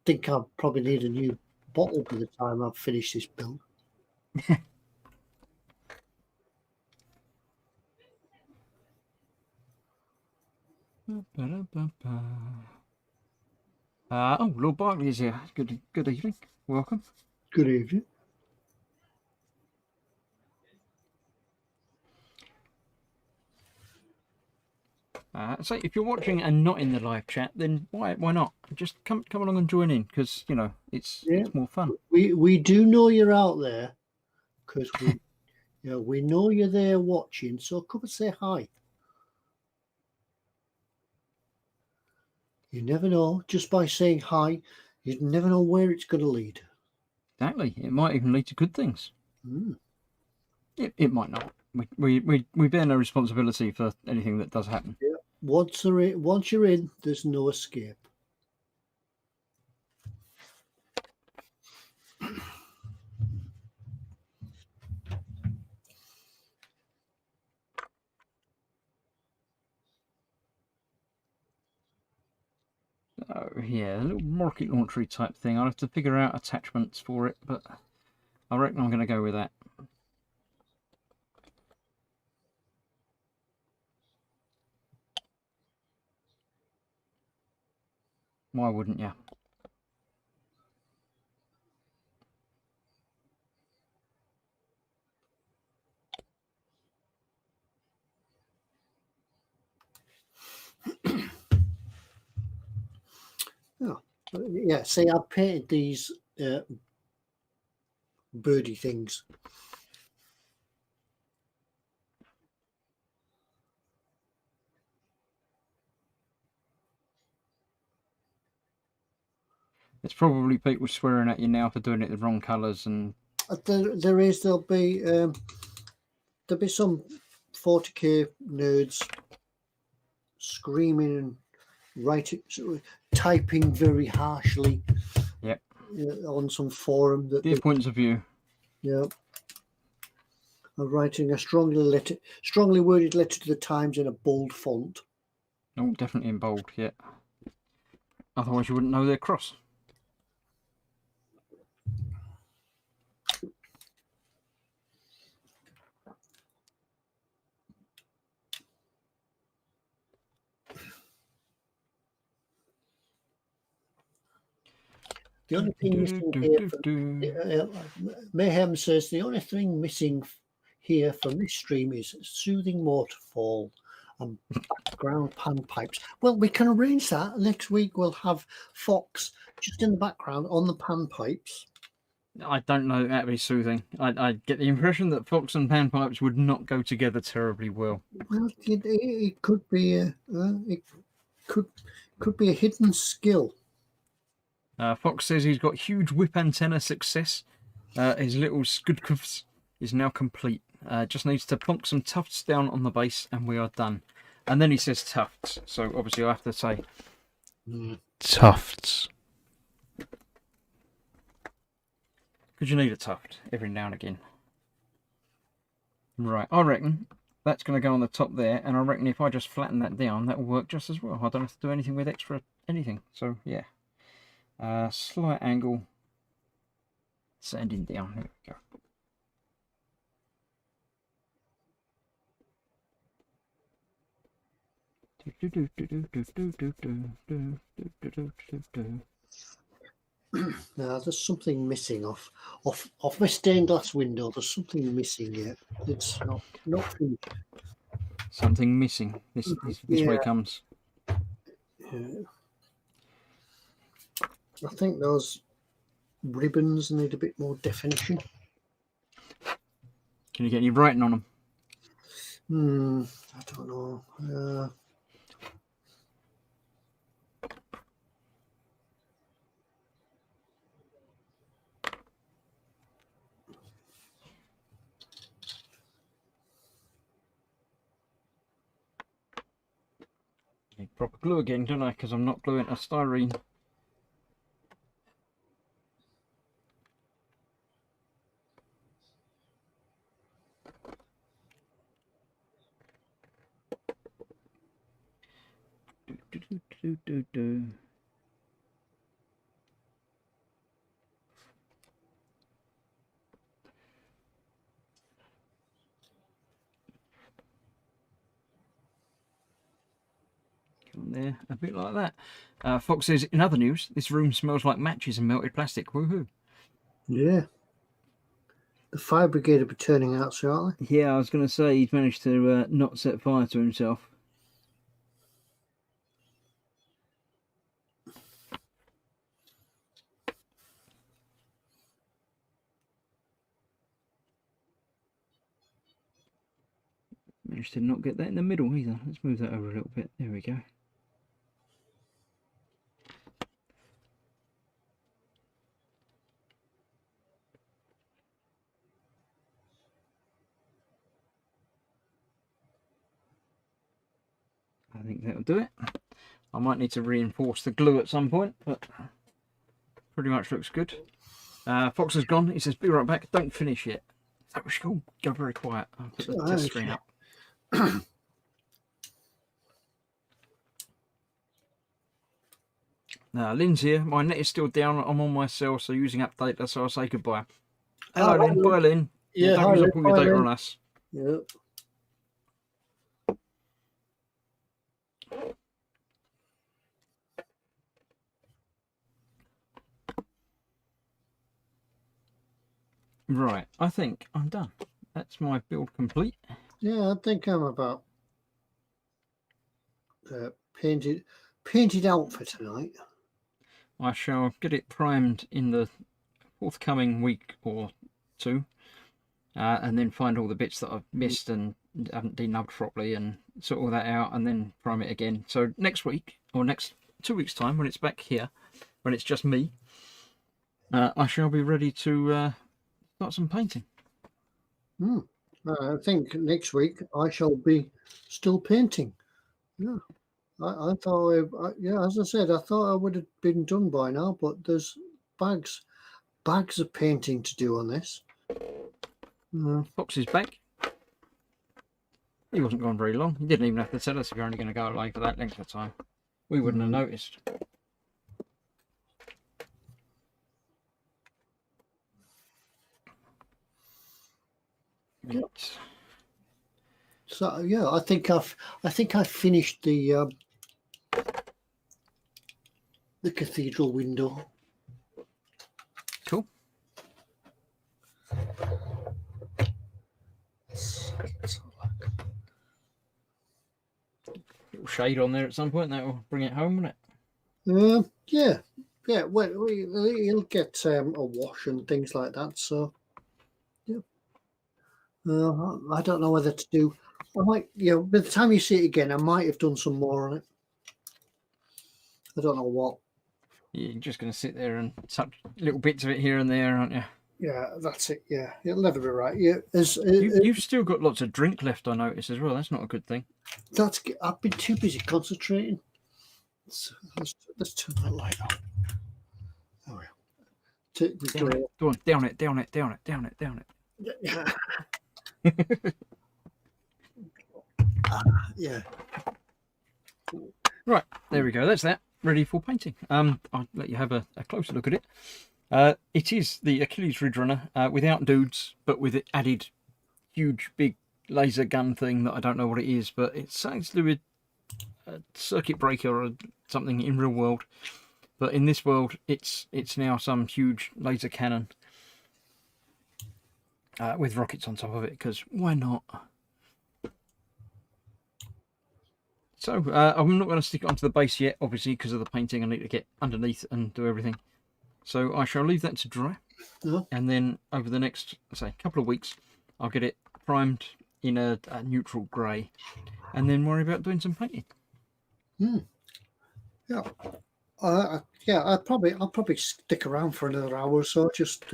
think I'll probably need a new bottle by the time I've finished this build. Oh, Lord Barkley is here. Good evening. Welcome. Good evening. So if you're watching and not in the live chat, then why not? Just come along and join in because you know it's more fun. We do know you're out there because we know you're there watching. So come and say hi. You never know. Just by saying hi, you never know where it's going to lead. Exactly. It might even lead to good things. It might not. We bear no responsibility for anything that does happen. Yeah. Once you're in, there's no escape. Oh yeah, a little rocket launchery type thing. I'll have to figure out attachments for it, but I reckon I'm going to go with that. Why wouldn't you? Oh, yeah. See, I painted these birdie things. It's probably people swearing at you now for doing it the wrong colours and. There'll be some 40k nerds screaming and writing, typing very harshly. Yep. On some forum that their points of view. Yeah. of writing a strongly worded letter to the Times in a bold font. Oh, definitely in bold, yeah. Otherwise you wouldn't know they're cross. The only thing missing here, Mayhem says, the only thing missing here from this stream is soothing waterfall and background panpipes. Well, we can arrange that. Next week we'll have Fox just in the background on the panpipes. I don't know that would be soothing. I get the impression that Fox and panpipes would not go together terribly well. Well, it could be it could be a hidden skill. Fox says he's got huge whip antenna success. His little skudkufs is now complete. Just needs to plonk some tufts down on the base and we are done. And then he says tufts. So obviously I have to say tufts. Because you need a tuft every now and again. Right, I reckon that's going to go on the top there. And I reckon if I just flatten that down, that will work just as well. I don't have to do anything with extra anything. So yeah. Slight angle, sanding down. There we go. Now there's something missing off my stained glass window. There's something missing here. It's not finished. Something missing. This way comes. Yeah. I think those ribbons need a bit more definition. Can you get any writing on them? I don't know. Need proper glue again, don't I? Because I'm not gluing a styrene. Come there, a bit like that. Fox says, in other news, this room smells like matches and melted plastic. Woohoo! Yeah. The fire brigade will be turning out, so aren't they? Yeah, I was going to say he's managed to not set fire to himself. Managed to not get that in the middle either. Let's move that over a little bit. There we go. I think that'll do it. I might need to reinforce the glue at some point, but pretty much looks good. Fox has gone. He says, be right back. Don't finish yet. That was cool. Go very quiet. I'll put the test screen up. Now, Lynn's here. My net is still down. I'm on my cell, so using update, so I'll say goodbye. Hello, Lynn. Bye, Lynn. Yeah, don't use up all your data on us. Yep. Right, I think I'm done. That's my build complete. Yeah, I think I'm about painted out for tonight. I shall get it primed in the forthcoming week or two, and then find all the bits that I've missed and haven't denubbed properly and sort all that out, and then prime it again. So next week, or next 2 weeks' time, when it's back here, when it's just me, I shall be ready to start some painting. I think next week I shall be still painting. Yeah. I thought, yeah, as I said, I thought I would have been done by now, but there's bags of painting to do on this. Fox is back. He wasn't gone very long. He didn't even have to tell us if you're only going to go away for that length of time. We wouldn't have noticed. Yeah. So yeah, I think I've finished the cathedral window. Cool. Little shade on there at some point. That will bring it home, won't it? Yeah. Well, he'll get a wash and things like that. So yeah, I don't know whether to do. I might, by the time you see it again, I might have done some more on it. I don't know what. You're just going to sit there and touch little bits of it here and there, aren't you? Yeah, that's it. Yeah, it'll never be right. Yeah, You've still got lots of drink left, I notice as well. That's not a good thing. I've been too busy concentrating. Let's turn that light on. Oh yeah. Go on, down it. Yeah. Right, there we go. That's that. Ready for painting. I'll let you have a closer look at it. It is the Achilles Ridgerunner without dudes, but with it added huge big laser gun thing that I don't know what it is, but it's something to do with a circuit breaker or something in real world. But in this world, it's now some huge laser cannon with rockets on top of it, because why not? So I'm not going to stick it onto the base yet, obviously, because of the painting. I need to get underneath and do everything. So I shall leave that to dry. And then over the next, say, couple of weeks, I'll get it primed in a neutral grey, and then worry about doing some painting. Yeah. I'll probably stick around for another hour or so, just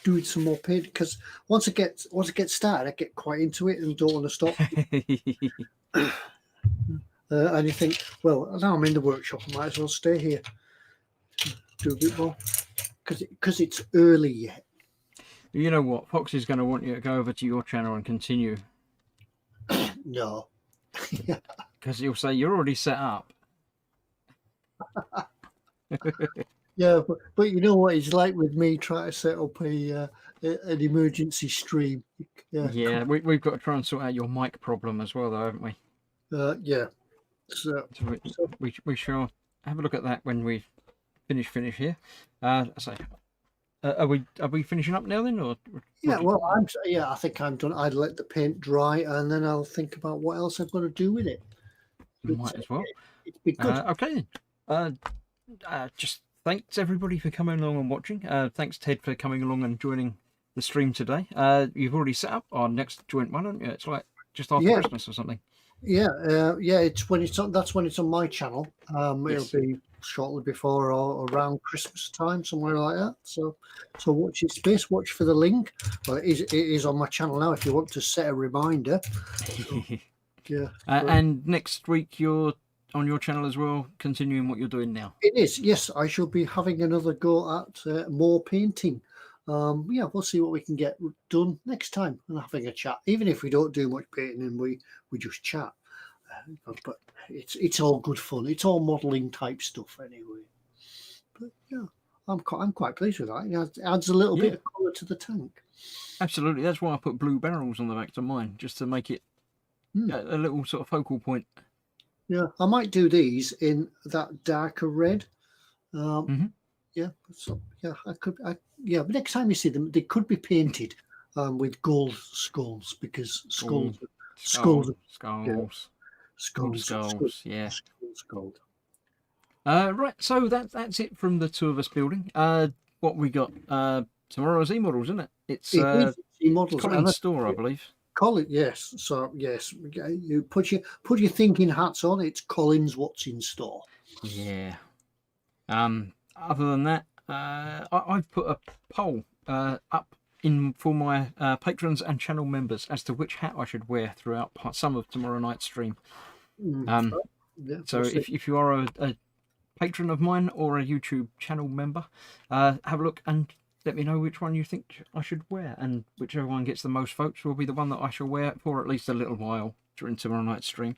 doing some more paint, because once it gets started, I get quite into it and don't want to stop. And you think, well, now I'm in the workshop, I might as well stay here, do a bit more, because it's early yet. You know what? Fox is going to want you to go over to your channel and continue. No. Because he'll say you're already set up. Yeah, but you know what it's like with me trying to set up an emergency stream. Yeah, we've got to try and sort out your mic problem as well, though, haven't we? Yeah. So we shall have a look at that when we finish here. Are we finishing up now then, or? Yeah, well, I think I'm done. I'd let the paint dry, and then I'll think about what else I'm going to do with it. Might as well. It'd be good. Okay then. Just thanks everybody for coming along and watching. Thanks Ted for coming along and joining the stream today. You've already set up our next joint one, haven't you? It's like just after Christmas or something. Yeah. It's when it's on. That's when it's on my channel. It'll be shortly before or around Christmas time, somewhere like that. So watch your space. Watch for the link. Well, it is on my channel now. If you want to set a reminder. Yeah. And next week you're on your channel as well, continuing what you're doing now. It is. Yes, I shall be having another go at more painting. We'll see what we can get done next time and having a chat. Even if we don't do much painting and we just chat, but it's all good fun. It's all modelling type stuff anyway. But yeah, I'm quite pleased with that. It adds a little bit of colour to the tank. Absolutely, that's why I put blue barrels on the back of mine, just to make it a little sort of focal point. Yeah, I might do these in that darker red. Yeah, so I could. But next time you see them, they could be painted with gold skulls, because skulls. Right, so that's it from the two of us building. What we got tomorrow's e-models, isn't it? It's e-models. Colin's store, I believe. Colin, yes. So yes, you put your thinking hats on. It's Colin's what's in store. Yeah. Other than that, I've put a poll up for my patrons and channel members as to which hat I should wear throughout some of tomorrow night's stream. So if you are a patron of mine or a YouTube channel member, have a look and let me know which one you think I should wear, and whichever one gets the most votes will be the one that I shall wear for at least a little while during tomorrow night's stream.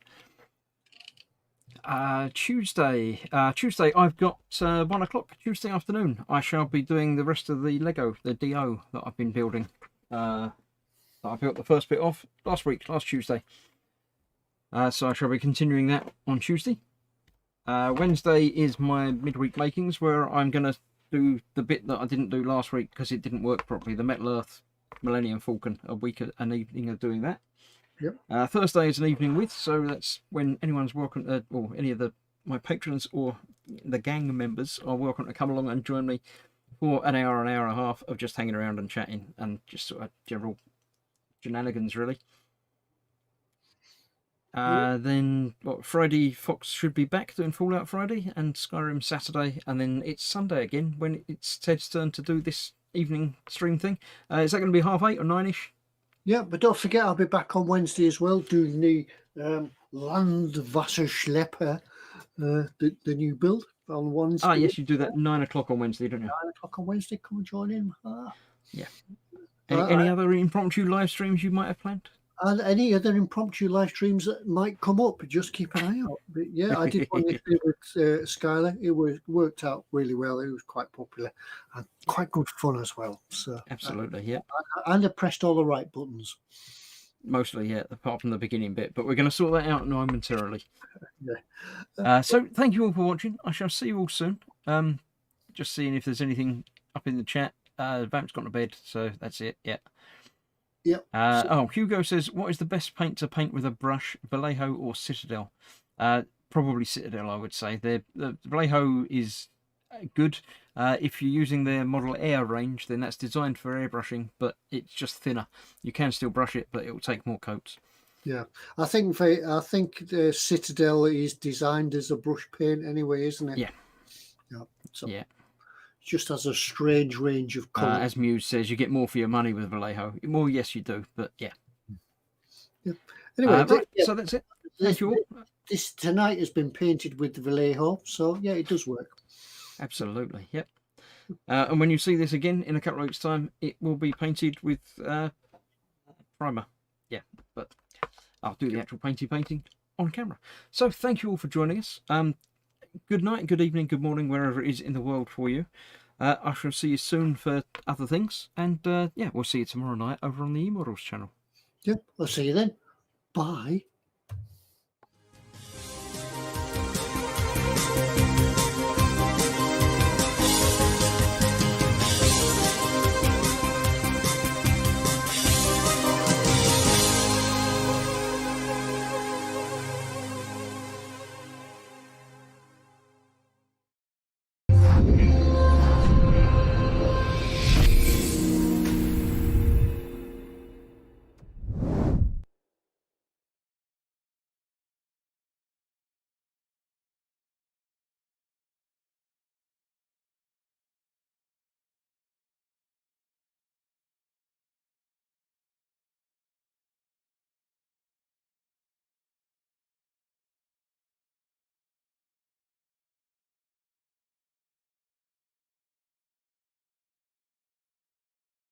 Tuesday, I've got 1 o'clock Tuesday afternoon. I shall be doing the rest of the Lego, the DO that I've been building. That I built the first bit of last Tuesday. So I shall be continuing that on Tuesday. Wednesday is my midweek makings, where I'm going to do the bit that I didn't do last week because it didn't work properly. The Metal Earth Millennium Falcon, an evening of doing that. Yep. Thursday is an evening with, so that's when anyone's welcome, or any of my patrons or the gang members are welcome to come along and join me for an hour and a half of just hanging around and chatting and just sort of general shenanigans, really. Then Friday, Fox should be back doing Fallout Friday and Skyrim Saturday, and then it's Sunday again when it's Ted's turn to do this evening stream thing. Is that going to be 8:30 or 9ish? Yeah, but don't forget I'll be back on Wednesday as well doing the Landwasserschlepper, the new build on Wednesday. Ah, yes, you do that 9 o'clock on Wednesday, don't you? 9 o'clock on Wednesday. Come and join in. Yeah. Any other impromptu live streams you might have planned? And any other impromptu live streams that might come up, just keep an eye out. But yeah, I did one yesterday with Skylar. It worked out really well. It was quite popular and quite good fun as well. So absolutely, yeah. And I pressed all the right buttons. Mostly, yeah, apart from the beginning bit. But we're going to sort that out momentarily. Yeah. So thank you all for watching. I shall see you all soon. Just seeing if there's anything up in the chat. Vamp's gone to bed, so that's it. Yeah. Yep. Hugo says, what is the best paint to paint with a brush, Vallejo or Citadel? Probably Citadel, I would say. The Vallejo is good. If you're using their Model Air range, then that's designed for airbrushing, but it's just thinner. You can still brush it, but it will take more coats. Yeah, I think the Citadel is designed as a brush paint anyway, isn't it? Yeah. Yeah. So yeah. Just has a strange range of colours. As Muse says, you get more for your money with Vallejo. Well, yes, you do, but yeah. Yeah. Anyway, so that's it. Thank you all. This tonight has been painted with the Vallejo, so yeah, it does work. Absolutely, yep. And when you see this again in a couple of weeks' time, it will be painted with primer. Yeah, but I'll do the actual painting on camera. So thank you all for joining us. Good night, good evening, good morning, wherever it is in the world for you. I shall see you soon for other things. And yeah, we'll see you tomorrow night over on the eModels channel. Yep, I'll see you then. Bye.